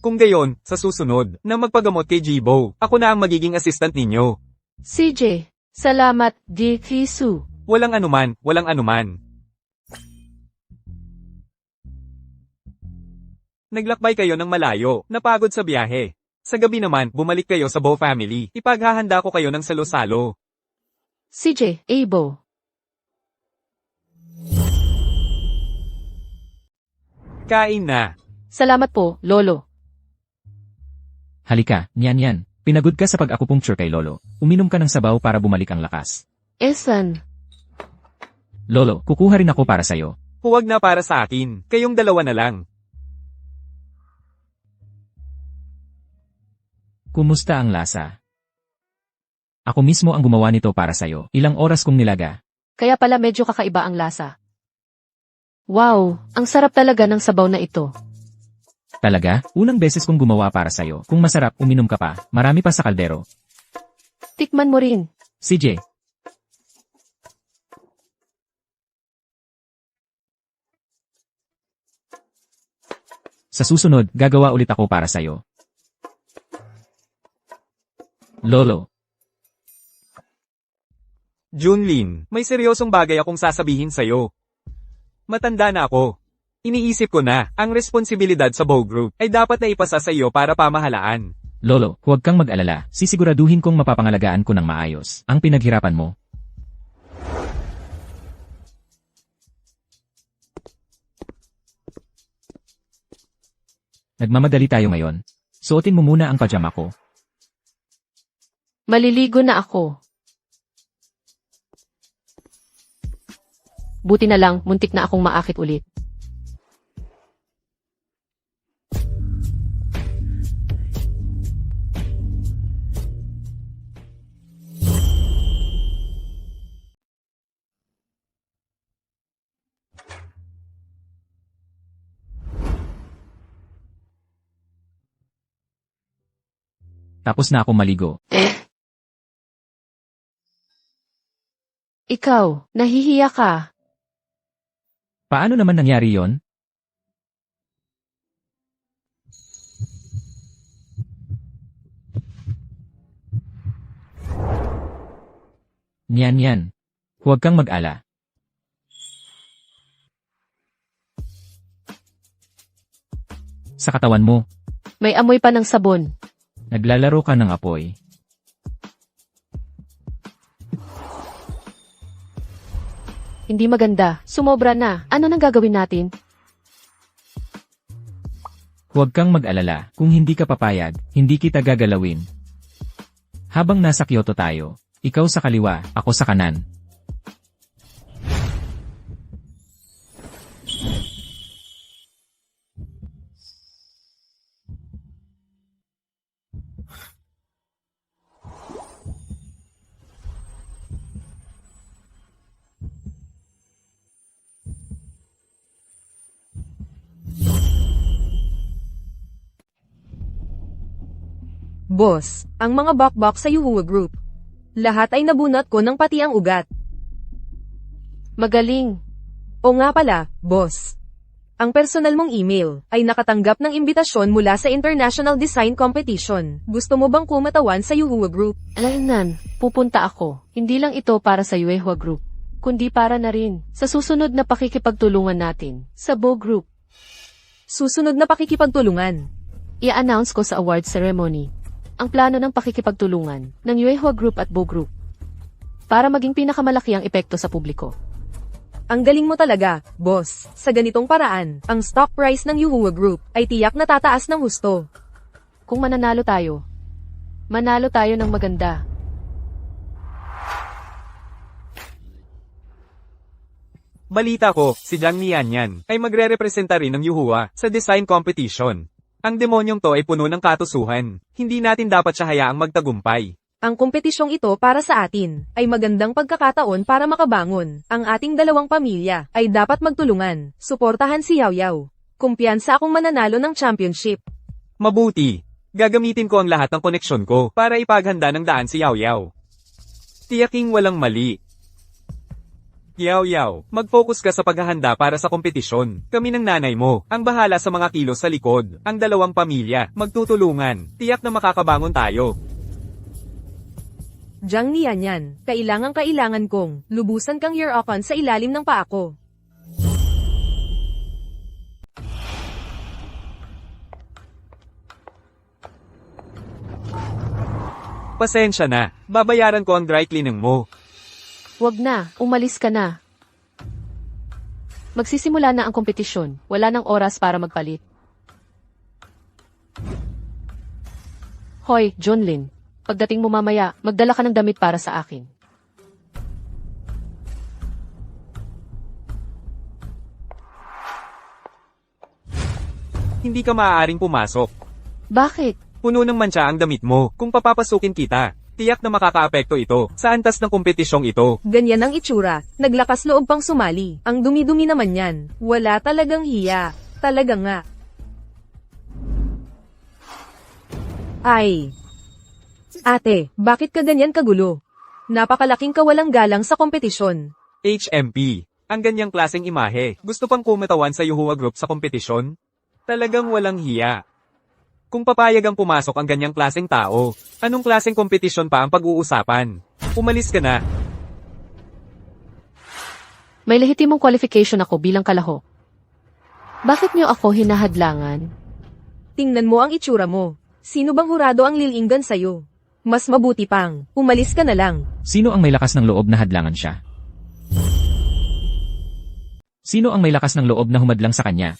Kung gayon, sa susunod, na magpagamot kay Jibo, ako na ang magiging assistant ninyo. CJ, salamat, Di Kisu. Walang anuman, walang anuman. Naglakbay kayo ng malayo, napagod sa biyahe. Sa gabi naman, bumalik kayo sa Bo family. Ipaghahanda ko kayo ng salo-salo. CJ, Abo. Kain na. Salamat po, Lolo. Halika, Nian Yan. Pinagod ka sa pag-acupuncture kay Lolo. Uminom ka ng sabaw para bumalik ang lakas. Esan, Lolo, kukuha rin ako para sa'yo. Huwag na para sa akin, kayong dalawa na lang. Kumusta ang lasa? Ako mismo ang gumawa nito para sa'yo. Ilang oras kong nilaga. kaya pala medyo kakaiba ang lasa. Wow, ang sarap talaga ng sabaw na ito. Talaga? Unang beses kong gumawa para sa'yo. Kung masarap, uminom ka pa. Marami pa sa kaldero. Tikman mo rin. CJ. Sa susunod, gagawa ulit ako para sa'yo. Lolo. Junlin, may seryosong bagay akong sasabihin sa'yo. Matanda na ako. Iniisip ko na, ang responsibilidad sa Bow Group ay dapat na ipasa sa iyo para pamahalaan. Lolo, huwag kang mag-alala. Sisiguraduhin kong mapapangalagaan ko ng maayos ang pinaghirapan mo. Nagmamadali tayo ngayon. Suotin mo muna ang pajama ko. Maliligo na ako. Buti na lang, muntik na akong maakit ulit. Tapos na ako maligo. Ikaw, nahihiya ka. Paano naman nangyari yon? Niyan. Huwag kang mag-ala. Sa katawan mo, May amoy pa ng sabon. naglalaro ka ng apoy. Hindi maganda. Sumobra na. Ano nang gagawin natin? Huwag kang mag-alala. Kung hindi ka papayag, hindi kita gagalawin. Habang nasa Kyoto tayo, ikaw sa kaliwa, ako sa kanan. Boss, ang mga bakbak sa Yuhua Group. Lahat ay nabunot ko ng pati ang ugat. Magaling. O nga pala, boss. Ang personal mong email ay nakatanggap ng imbitasyon mula sa International Design Competition. Gusto mo bang kumatawan sa Yuhua Group? Alaynan, pupunta ako. Hindi lang ito para sa Yuehua Group, kundi para na rin sa susunod na pakikipagtulungan natin sa Bow Group. Susunod na pakikipagtulungan. I-announce ko sa award ceremony ang plano ng pakikipagtulungan ng Yuehua Group at Bow Group para maging pinakamalaki ang epekto sa publiko. Ang galing mo talaga, boss. Sa ganitong paraan, ang stock price ng Yuhua Group ay tiyak na tataas ng husto. Kung mananalo tayo ng maganda. Balita ko, si Jiang Nianyan ay magre-representa rin ng Yuhua sa design competition. Ang demonyong to ay puno ng katusuhan. Hindi natin dapat siya hayaang magtagumpay. Ang kompetisyong ito para sa atin ay magandang pagkakataon para makabangon. Ang ating dalawang pamilya ay dapat magtulungan. Suportahan si Yao Yao. Kumpiyansa akong mananalo ng championship. Mabuti. Gagamitin ko ang lahat ng koneksyon ko para ipaghanda ng daan si Yao Yao. Tiyaking walang mali. Yao Yao, mag-focus ka sa paghahanda para sa kompetisyon. Kami ng nanay mo, ang bahala sa mga kilos sa likod. Ang dalawang pamilya, magtutulungan. Tiyak na makakabangon tayo. Jiang Nianyan, kailangan kong lubusan kang hirakan sa ilalim ng paa ko. Pasensya na, babayaran ko ang dry cleaning mo. Wag na, umalis ka na. Magsisimula na ang kompetisyon. Wala nang oras para magpalit. Hoy, Junlin. Pagdating mo mamaya, magdala ka ng damit para sa akin. hindi ka maaaring pumasok. Bakit? Puno ng mantsa ang damit mo. Kung papapasukin kita, tiyak na makakaapekto ito sa antas ng kompetisyong ito. Ganyan ang itsura, naglakas loob pang sumali. Ang dumi-dumi naman yan. Wala talagang hiya. Talaga nga. Ay. Ate, bakit ka ganyan kagulo? Napakalaking kawalang galang sa kompetisyon. HMP. Ang ganyang klaseng imahe. Gusto pang kumatawan sa Yuhua Group sa kompetisyon? Talagang walang hiya. Kung papayag ang pumasok ang ganyang klaseng tao, anong klaseng kompetisyon pa ang pag-uusapan? Umalis ka na. May lehitimong qualification ako bilang kalahok. Bakit niyo ako hinahadlangan? Tingnan mo ang itsura mo. Sino bang hurado ang lilinggan sa'yo? Mas mabuti pang, umalis ka na lang. Sino ang may lakas ng loob na hadlangan siya? Sino ang may lakas ng loob na humadlang sa kanya?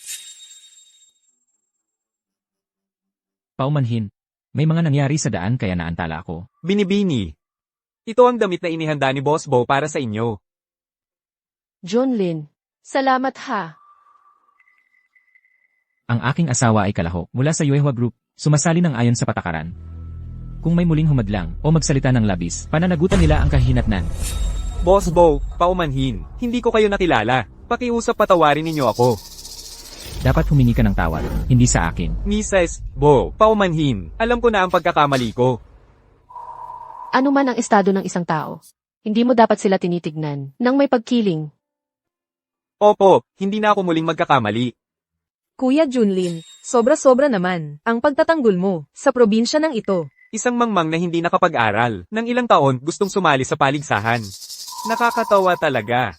Paumanhin. May mga nangyari sa daan kaya naantala ako. Binibini. Ito ang damit na inihanda ni Boss Bo para sa inyo. Junlin, salamat ha. Ang aking asawa ay kalahok mula sa Yuehua Group, sumasali ng ayon sa patakaran. Kung may muling humadlang o magsalita ng labis, pananagutan nila ang kahinatnan. Boss Bo, paumanhin. Hindi ko kayo nakilala. Pakiusap patawarin ninyo ako. Dapat humingi ka ng tawad, hindi sa akin. Mrs. Bo, paumanhin. Alam ko na ang pagkakamali ko. Ano man ang estado ng isang tao, hindi mo dapat sila tinitignan nang may pagkiling. Opo, hindi na ako muling magkakamali. Kuya Junlin, sobra-sobra naman ang pagtatanggol mo sa probinsya ng ito. Isang mangmang na hindi nakapag-aral. Nang ilang taon gustong sumali sa paligsahan. Nakakatawa talaga.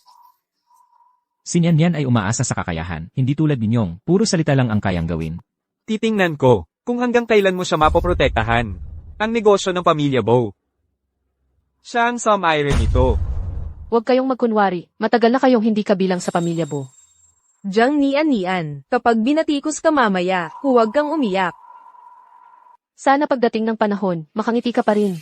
Si Nyan ay umaasa sa kakayahan, hindi tulad ninyong, puro salita lang ang kayang gawin. Titingnan ko kung hanggang kailan mo siya mapoprotektahan. Ang negosyo ng pamilya Bo. Siya ang some-iron nito. Huwag kayong magkunwari, matagal na kayong hindi kabilang sa pamilya Bo. Diyan nian-nian, kapag binatikos ka mamaya, huwag kang umiyak. Sana pagdating ng panahon, makangiti ka pa rin.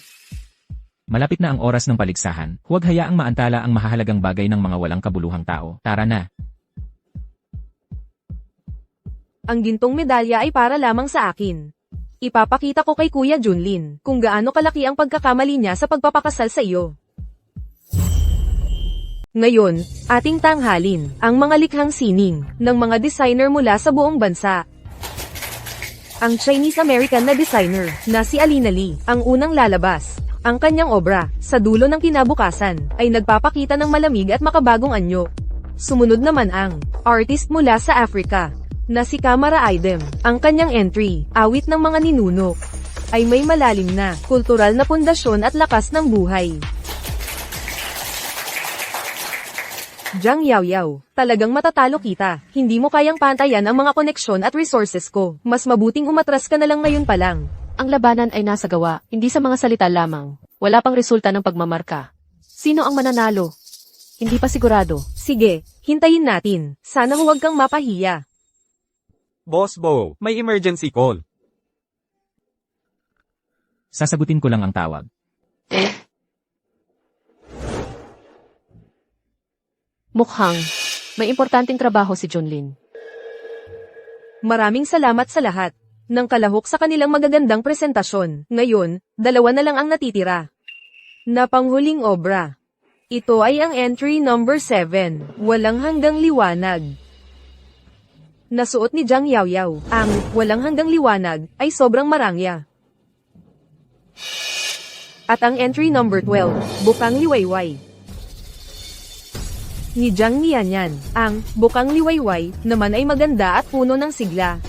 Malapit na ang oras ng paligsahan, huwag hayaang maantala ang mahahalagang bagay ng mga walang kabuluhang tao. Tara na. Ang gintong medalya ay para lamang sa akin. Ipapakita ko kay Kuya Junlin kung gaano kalaki ang pagkakamali niya sa pagpapakasal sa iyo. Ngayon, ating tanghalin ang mga likhang sining ng mga designer mula sa buong bansa. Ang Chinese-American na designer na si Alina Lee ang unang lalabas. Ang kanyang obra, sa dulo ng kinabukasan, ay nagpapakita ng malamig at makabagong anyo. Sumunod naman ang artist mula sa Africa, na si Kamara Idem. Ang kanyang entry, awit ng mga ninuno, ay may malalim na, kultural na pundasyon at lakas ng buhay. Jiang Yaoyao, talagang matatalo kita. Hindi mo kayang pantayan ang mga koneksyon at resources ko. Mas mabuting umatras ka na lang ngayon pa lang. Ang labanan ay nasa gawa, hindi sa mga salita lamang. Wala pang resulta ng pagmamarka. Sino ang mananalo? Hindi pa sigurado. Sige, hintayin natin. Sana huwag kang mapahiya. Boss Bo, may emergency call. Sasagutin ko lang ang tawag. Mukhang, may importanteng trabaho si Junlin. Maraming salamat sa lahat ng kalahok sa kanilang magagandang presentasyon. Ngayon, 2 na lang ang natitira. Na panghuling obra. Ito ay ang entry number 7, walang hanggang liwanag. Nasuot ni Jiang Yaoyao, ang walang hanggang liwanag ay sobrang marangya. At ang entry number 12, bukang liwayway. Ni Jiang Nianyan, ang bukang liwayway naman ay maganda at puno ng sigla.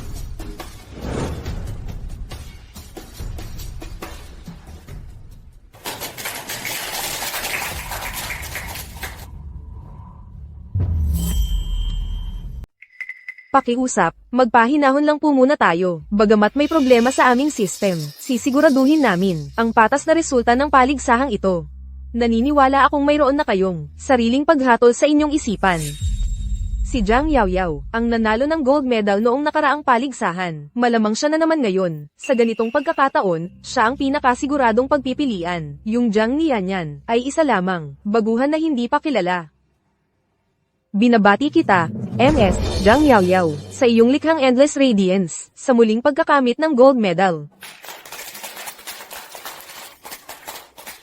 Pakiusap, magpahinahon lang po muna tayo. Bagamat may problema sa aming system, sisiguraduhin namin ang patas na resulta ng paligsahang ito. Naniniwala akong mayroon na kayong sariling paghatol sa inyong isipan. Si Jiang Yaoyao, ang nanalo ng gold medal noong nakaraang paligsahan. Malamang siya na naman ngayon. Sa ganitong pagkakataon, siya ang pinakasiguradong pagpipilian. Yung Jiang Nianyan ay isa lamang, baguhan na hindi pa kilala. Binabati kita, MS, Zhang Yaoyao, sa iyong likhang Endless Radiance, sa muling pagkakamit ng gold medal.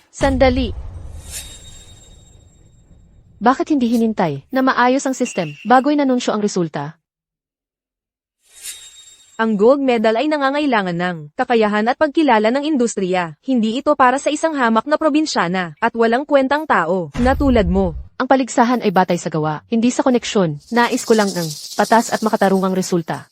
Sandali. Bakit hindi hinintay na maayos ang system bago inanunsyo ang resulta? Ang gold medal ay nangangailangan ng kakayahan at pagkilala ng industriya. Hindi ito para sa isang hamak na probinsyana at walang kwentang tao na tulad mo. Ang paligsahan ay batay sa gawa, hindi sa koneksyon. Nais ko lang ng patas at makatarungang resulta.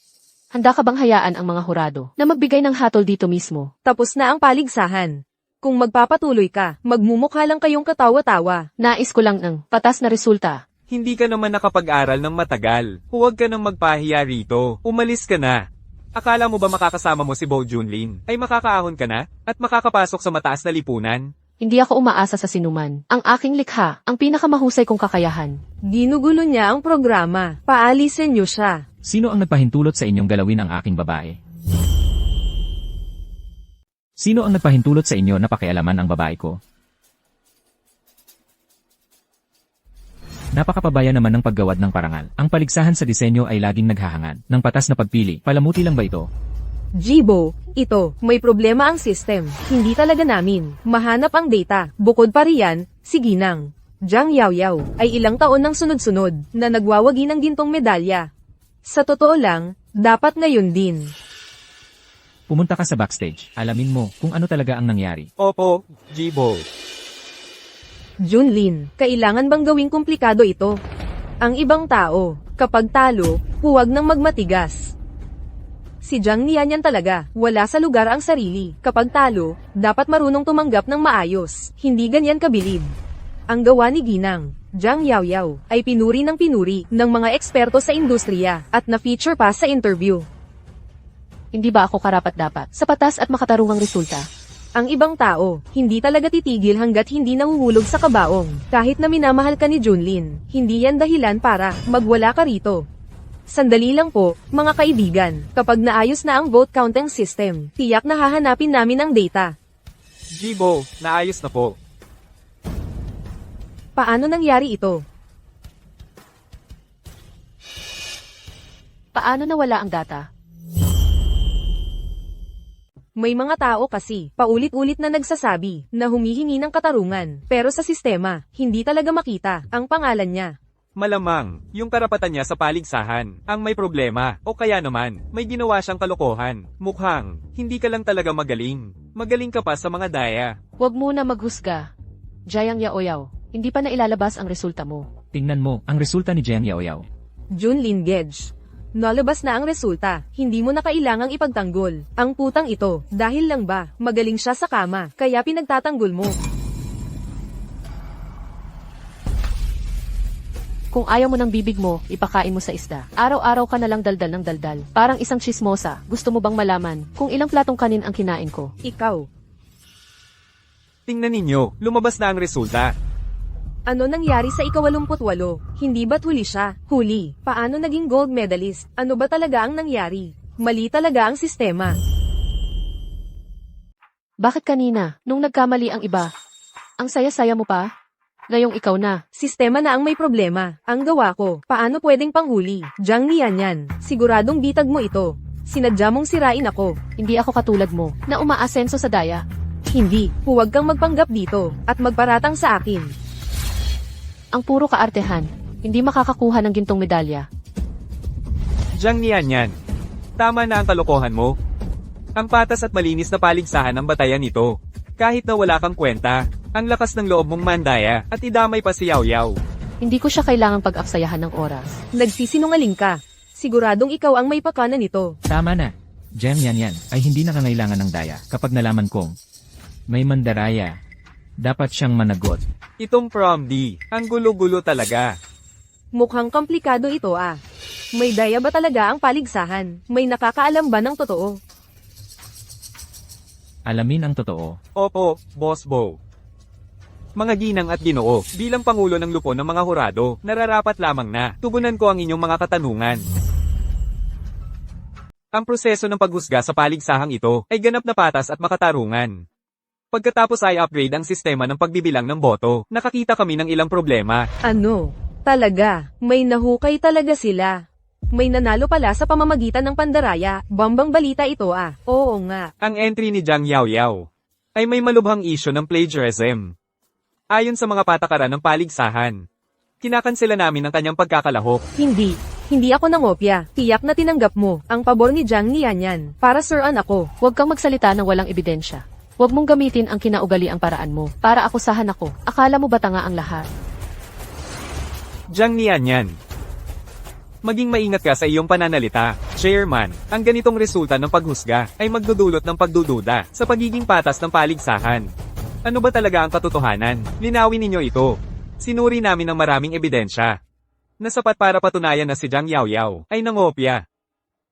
Handa ka bang hayaan ang mga hurado na magbigay ng hatol dito mismo? Tapos na ang paligsahan. Kung magpapatuloy ka, magmumukha lang kayong katawa-tawa. Nais ko lang ng patas na resulta. Hindi ka naman nakapag-aral ng matagal. Huwag ka nang magpahiya rito. Umalis ka na. Akala mo ba makakasama mo si Bo Junlin? Ay makakaahon ka na? At makakapasok sa mataas na lipunan? Hindi ako umaasa sa sinuman. Ang aking likha, ang pinakamahusay kong kakayahan. Ginugulo niya ang programa. Paalisin niyo siya. Sino ang nagpahintulot sa inyong galawin ang aking babae? Sino ang nagpahintulot sa inyo na pakialaman ang babae ko? Napakapabaya naman ng paggawad ng parangal. Ang paligsahan sa disenyo ay laging naghahangad ng patas na pagpili. Palamuti lang ba ito? Jibo, ito, may problema ang system. Hindi talaga namin mahanap ang data. Bukod pa riyan, si Ginang, Zhang Yaoyao, ay ilang taon ng sunod-sunod na nagwawagi ng gintong medalya. Sa totoo lang, dapat ngayon din. Pumunta ka sa backstage. Alamin mo kung ano talaga ang nangyari. Opo, Jibo. Junlin, kailangan bang gawing komplikado ito? Ang ibang tao, kapag talo, huwag nang magmatigas. Si Zhang Nianyan talaga, wala sa lugar ang sarili. Kapag talo, dapat marunong tumanggap ng maayos, hindi ganyan kabilib. Ang gawa ni Ginang, Zhang Yaoyao, ay pinuri ng mga eksperto sa industriya, at na-feature pa sa interview. Hindi ba ako karapat-dapat sa patas at makatarungang resulta? Ang ibang tao, hindi talaga titigil hanggat hindi nahuhulog sa kabaong. Kahit na minamahal ka ni Junlin, hindi yan dahilan para magwala ka rito. Sandali lang po, mga kaibigan, kapag naayos na ang vote counting system, tiyak na hahanapin namin ang data. Jibo, naayos na po. Paano nangyari ito? Paano nawala ang data? May mga tao kasi, paulit-ulit na nagsasabi, na humihingi ng katarungan, pero sa sistema, hindi talaga makita ang pangalan niya. Malamang, yung karapatan niya sa paligsahan, ang may problema, o kaya naman, may ginawa siyang kalokohan. Mukhang, hindi ka lang talaga magaling. Magaling ka pa sa mga daya. Huwag muna maghusga. Jayang Yaoyao, hindi pa nailalabas ang resulta mo. Tingnan mo ang resulta ni Zhang Yaoyao. Junlin Gage. Nalabas na ang resulta, hindi mo na kailangang ipagtanggol. Ang putang ito, dahil lang ba, magaling siya sa kama, kaya pinagtatanggol mo. Kung ayaw mo ng bibig mo, ipakain mo sa isda. Araw-araw ka na lang daldal ng daldal. Parang isang chismosa. Gusto mo bang malaman kung ilang platong kanin ang kinain ko? Ikaw. Tingnan ninyo, lumabas na ang resulta. Ano nangyari sa ika-88? Hindi ba't huli siya? Huli. Paano naging gold medalist? Ano ba talaga ang nangyari? Mali talaga ang sistema. Bakit kanina, nung nagkamali ang iba? Ang saya-saya mo pa? Ngayong ikaw na. Sistema na ang may problema. Ang gawa ko, paano pwedeng panghuli? Zhang Nianyan, siguradong bitag mo ito. Sinadya mong sirain ako. Hindi ako katulad mo, na umaasenso sa daya. Hindi, huwag kang magpanggap dito, at magparatang sa akin. Ang puro kaartehan, hindi makakakuha ng gintong medalya. Zhang Nianyan. Tama na ang kalokohan mo. Ang patas at malinis na paligsahan ang batayan nito. Kahit na wala kang kwenta, ang lakas ng loob mong mandaya at idamay pa si Yaoyao. Hindi ko siya kailangang pag-aksayahan ng oras. Nagsisinungaling ka. Siguradong ikaw ang may pakana nito. Tama na. Zhang Yanyan ay hindi nakangailangan ng daya kapag nalaman kong may mandaraya. Dapat siyang managot. Itong prom D, ang gulo-gulo talaga. Mukhang komplikado ito ah. May daya ba talaga ang paligsahan? May nakakaalam ba ng totoo? Alamin ang totoo. Opo, Boss Bo. Mga ginang at ginoo, bilang pangulo ng lupon ng mga hurado, nararapat lamang na tugunan ko ang inyong mga katanungan. Ang proseso ng paghusga sa paligsahang ito ay ganap na patas at makatarungan. Pagkatapos ay upgrade ang sistema ng pagbibilang ng boto, nakakita kami ng ilang problema. Ano? Talaga, may nahukay talaga sila. May nanalo pala sa pamamagitan ng pandaraya, bambang balita ito ah. Oo nga. Ang entry ni Jiang Yaoyao ay may malubhang isyo ng plagiarism. Ayon sa mga patakaran ng paligsahan, kinakansela namin ang kanyang pagkakalahok. Hindi ako nangopya. Tiyak na tinanggap mo ang pabor ni Jiang Nianyan para suran ako. Huwag kang magsalita ng walang ebidensya. Huwag mong gamitin ang kinaugaliang paraan mo para akusahan ako. Akala mo ba tanga ang lahat? Jiang Nianyan, maging maingat ka sa iyong pananalita. Chairman, ang ganitong resulta ng paghusga ay magdudulot ng pagdududa sa pagiging patas ng paligsahan. Ano ba talaga ang katotohanan? Linawin ninyo ito. Sinuri namin ng maraming ebidensya na sapat para patunayan na si Jiang Yaoyao ay nangopya.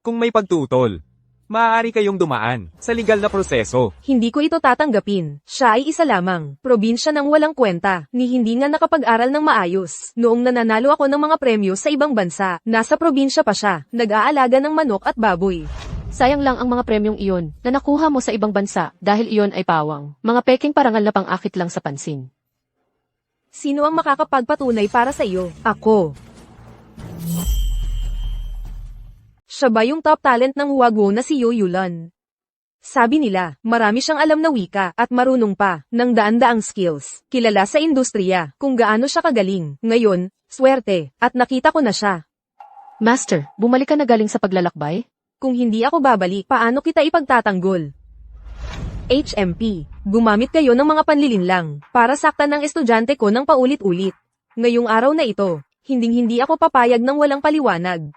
Kung may pagtutol, maaari kayong dumaan sa legal na proseso. Hindi ko ito tatanggapin. Siya ay isa lamang. Probinsya ng walang kwenta. Ni hindi nga nakapag-aral ng maayos. Noong nananalo ako ng mga premyo sa ibang bansa, nasa probinsya pa siya. Nag-aalaga ng manok at baboy. Sayang lang ang mga premyong iyon na nakuha mo sa ibang bansa dahil iyon ay pawang. Mga peking parangal na pang-akit lang sa pansin. Sino ang makakapagpatunay para sa iyo? Ako. Siya ba yung top talent ng Huaguo na si Yu Yulan? Sabi nila, marami siyang alam na wika at marunong pa ng daan-daang skills. Kilala sa industriya kung gaano siya kagaling. Ngayon, swerte at nakita ko na siya. Master, bumalik ka na galing sa paglalakbay? Kung hindi ako babalik, paano kita ipagtatanggol? HMP, gumamit kayo ng mga panlilinlang para saktan ng estudyante ko ng paulit-ulit. Ngayong araw na ito, hinding-hindi ako papayag ng walang paliwanag.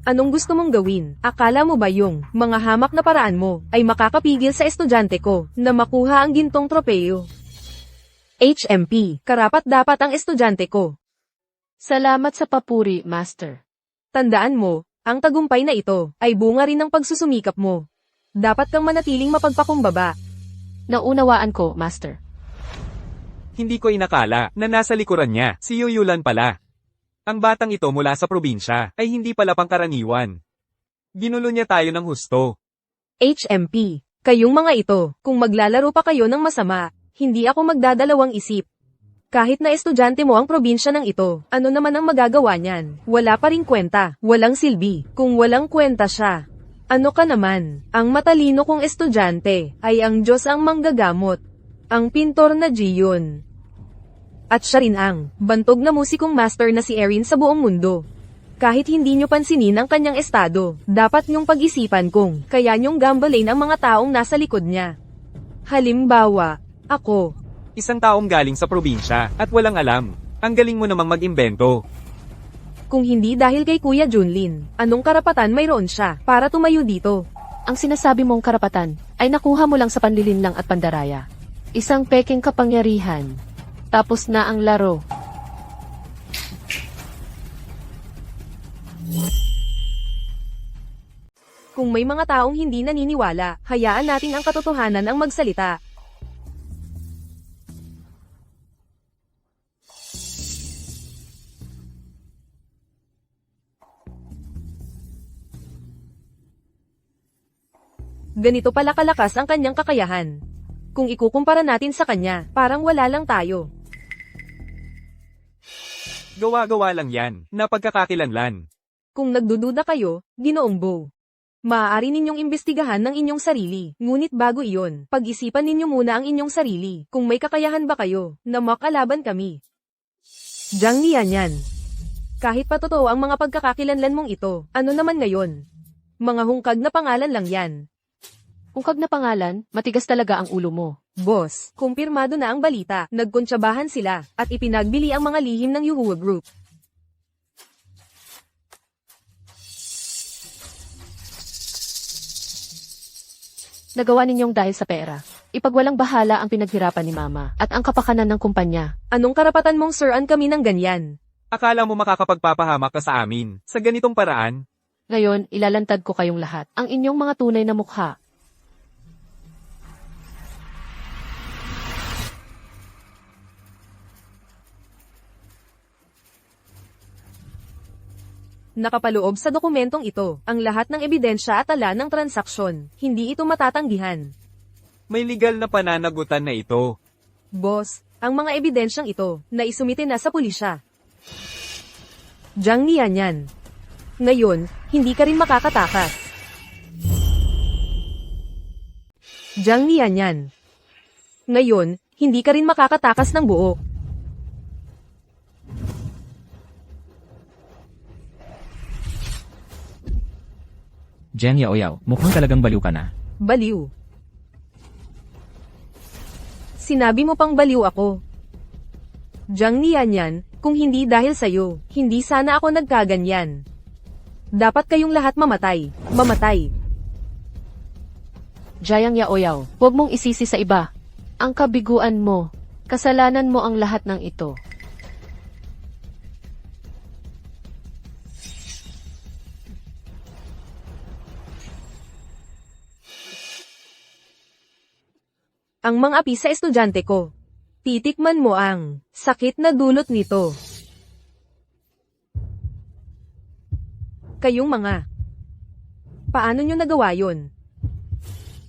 Anong gusto mong gawin? Akala mo ba yung mga hamak na paraan mo ay makakapigil sa estudyante ko na makuha ang gintong tropeyo? HMP, karapat-dapat ang estudyante ko. Salamat sa papuri, Master. Tandaan mo, ang tagumpay na ito ay bunga rin ng pagsusumikap mo. Dapat kang manatiling mapagpakumbaba. Naunawaan ko, Master. Hindi ko inakala na nasa likuran niya si Yu Yulan pala. Ang batang ito mula sa probinsya ay hindi pala pangkaraniwan. Ginulo niya tayo ng husto. HMP, kayong mga ito, kung maglalaro pa kayo ng masama, hindi ako magdadalawang isip. Kahit na estudyante mo ang probinsya ng ito, ano naman ang magagawa niyan? Wala pa ring kwenta, walang silbi, kung walang kwenta siya. Ano ka naman? Ang matalino kong estudyante ay ang Diyos ang manggagamot. Ang pintor na Jiyon. At siya rin ang bantog na musikong master na si Erin sa buong mundo. Kahit hindi nyo pansinin ang kanyang estado, dapat nyong pag-isipan kung kaya nyong gambalain ang mga taong nasa likod niya. Halimbawa, ako. Isang taong galing sa probinsya at walang alam. Ang galing mo namang mag-imbento. Kung hindi dahil kay Kuya Junlin, anong karapatan mayroon siya para tumayo dito? Ang sinasabi mong karapatan ay nakuha mo lang sa panlilinlang at pandaraya. Isang peking kapangyarihan. Tapos na ang laro. Kung may mga taong hindi naniniwala, hayaan natin ang katotohanan ang magsalita. Ganito pala kalakas ang kanyang kakayahan. Kung ikukumpara natin sa kanya, parang wala lang tayo. Gawa-gawa lang yan, na pagkakakilanlan. Kung nagdududa kayo, Ginoong Bo, maaari ninyong imbestigahan ng inyong sarili. Ngunit bago iyon, pag-isipan ninyo muna ang inyong sarili. Kung may kakayahan ba kayo, na makalaban kami. Jiang Nianyan. Kahit pa totoo ang mga pagkakakilanlan mong ito, ano naman ngayon? Mga hungkag na pangalan lang yan. Ungkag na pangalan, matigas talaga ang ulo mo. Boss, kumpirmado na ang balita, nagkontsabahan sila, at ipinagbili ang mga lihim ng Yuhua Group. Nagawa ninyong dahil sa pera. Ipagwalang bahala ang pinaghirapan ni Mama at ang kapakanan ng kumpanya. Anong karapatan mong suran kami ng ganyan? Akala mo makakapagpapahamak ka sa amin sa ganitong paraan? Ngayon, ilalantad ko kayong lahat. Ang inyong mga tunay na mukha. Nakapaloob sa dokumentong ito, ang lahat ng ebidensya at tala ng transaksyon. Hindi ito matatanggihan. May legal na pananagutan na ito. Boss, Ang mga ebidensyang ito, na isumite na sa pulisya. Jiang Nianyan. Ngayon, hindi ka rin makakatakas. Jiang Nianyan. Ngayon, hindi ka rin makakatakas ng buo. Jen Yaoyao, mukhang talagang baliw ka na. Baliw. Sinabi mo pang baliw ako. Jiang Nianyan, kung hindi dahil sa'yo, hindi sana ako nagkaganyan. Dapat kayong lahat mamatay. Mamatay. Jayang Yaoyao, huwag mong isisi sa iba. Ang kabiguan mo. Kasalanan mo ang lahat ng ito. Ang mga api sa estudyante ko. Titikman mo ang sakit na dulot nito. Kayong mga. Paano nyo nagawa yun?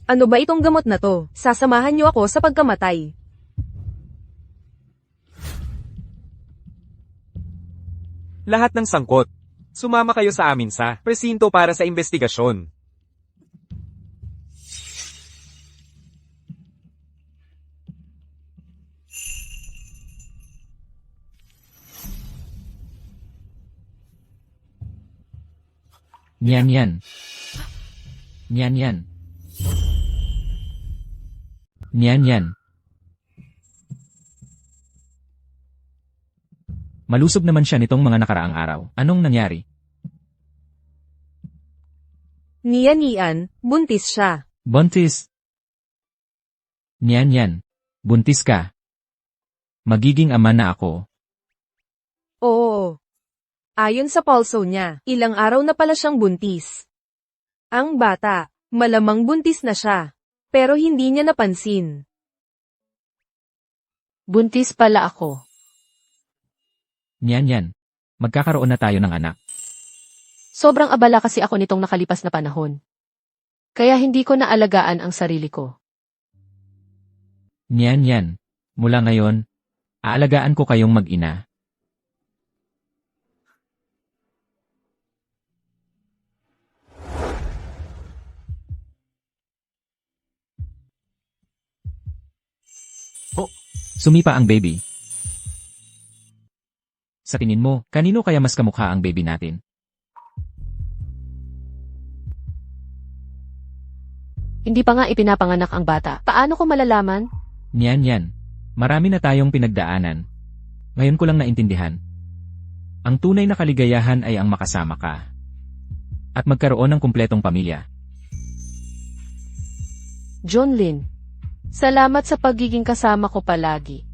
Ano ba itong gamot na to? Sasamahan nyo ako sa pagkamatay. Lahat ng sangkot. Sumama kayo sa amin sa presinto para sa investigasyon. Nian yan. Nian yan. Nian yan. Malusob naman siya nitong mga nakaraang araw. Anong nangyari? Nian, buntis siya. Buntis. Nian yan. Buntis ka. Magiging ama na ako. Oo. Ayon sa pulso niya, ilang araw na pala siyang buntis. Ang bata, malamang buntis na siya. Pero hindi niya napansin. Buntis pala ako. Nian yan. Magkakaroon na tayo ng anak. Sobrang abala kasi ako nitong nakalipas na panahon. Kaya hindi ko naalagaan ang sarili ko. Nian yan. Mula ngayon, aalagaan ko kayong mag-ina. Oh, sumipa ang baby. Sa tingin mo, kanino kaya mas kamukha ang baby natin? Hindi pa nga ipinapanganak ang bata. Paano ko malalaman? Niyan yan. Marami na tayong pinagdaanan. Ngayon ko lang naintindihan. Ang tunay na kaligayahan ay ang makasama ka. At magkaroon ng kumpletong pamilya. John Lin. Salamat sa pagiging kasama ko palagi.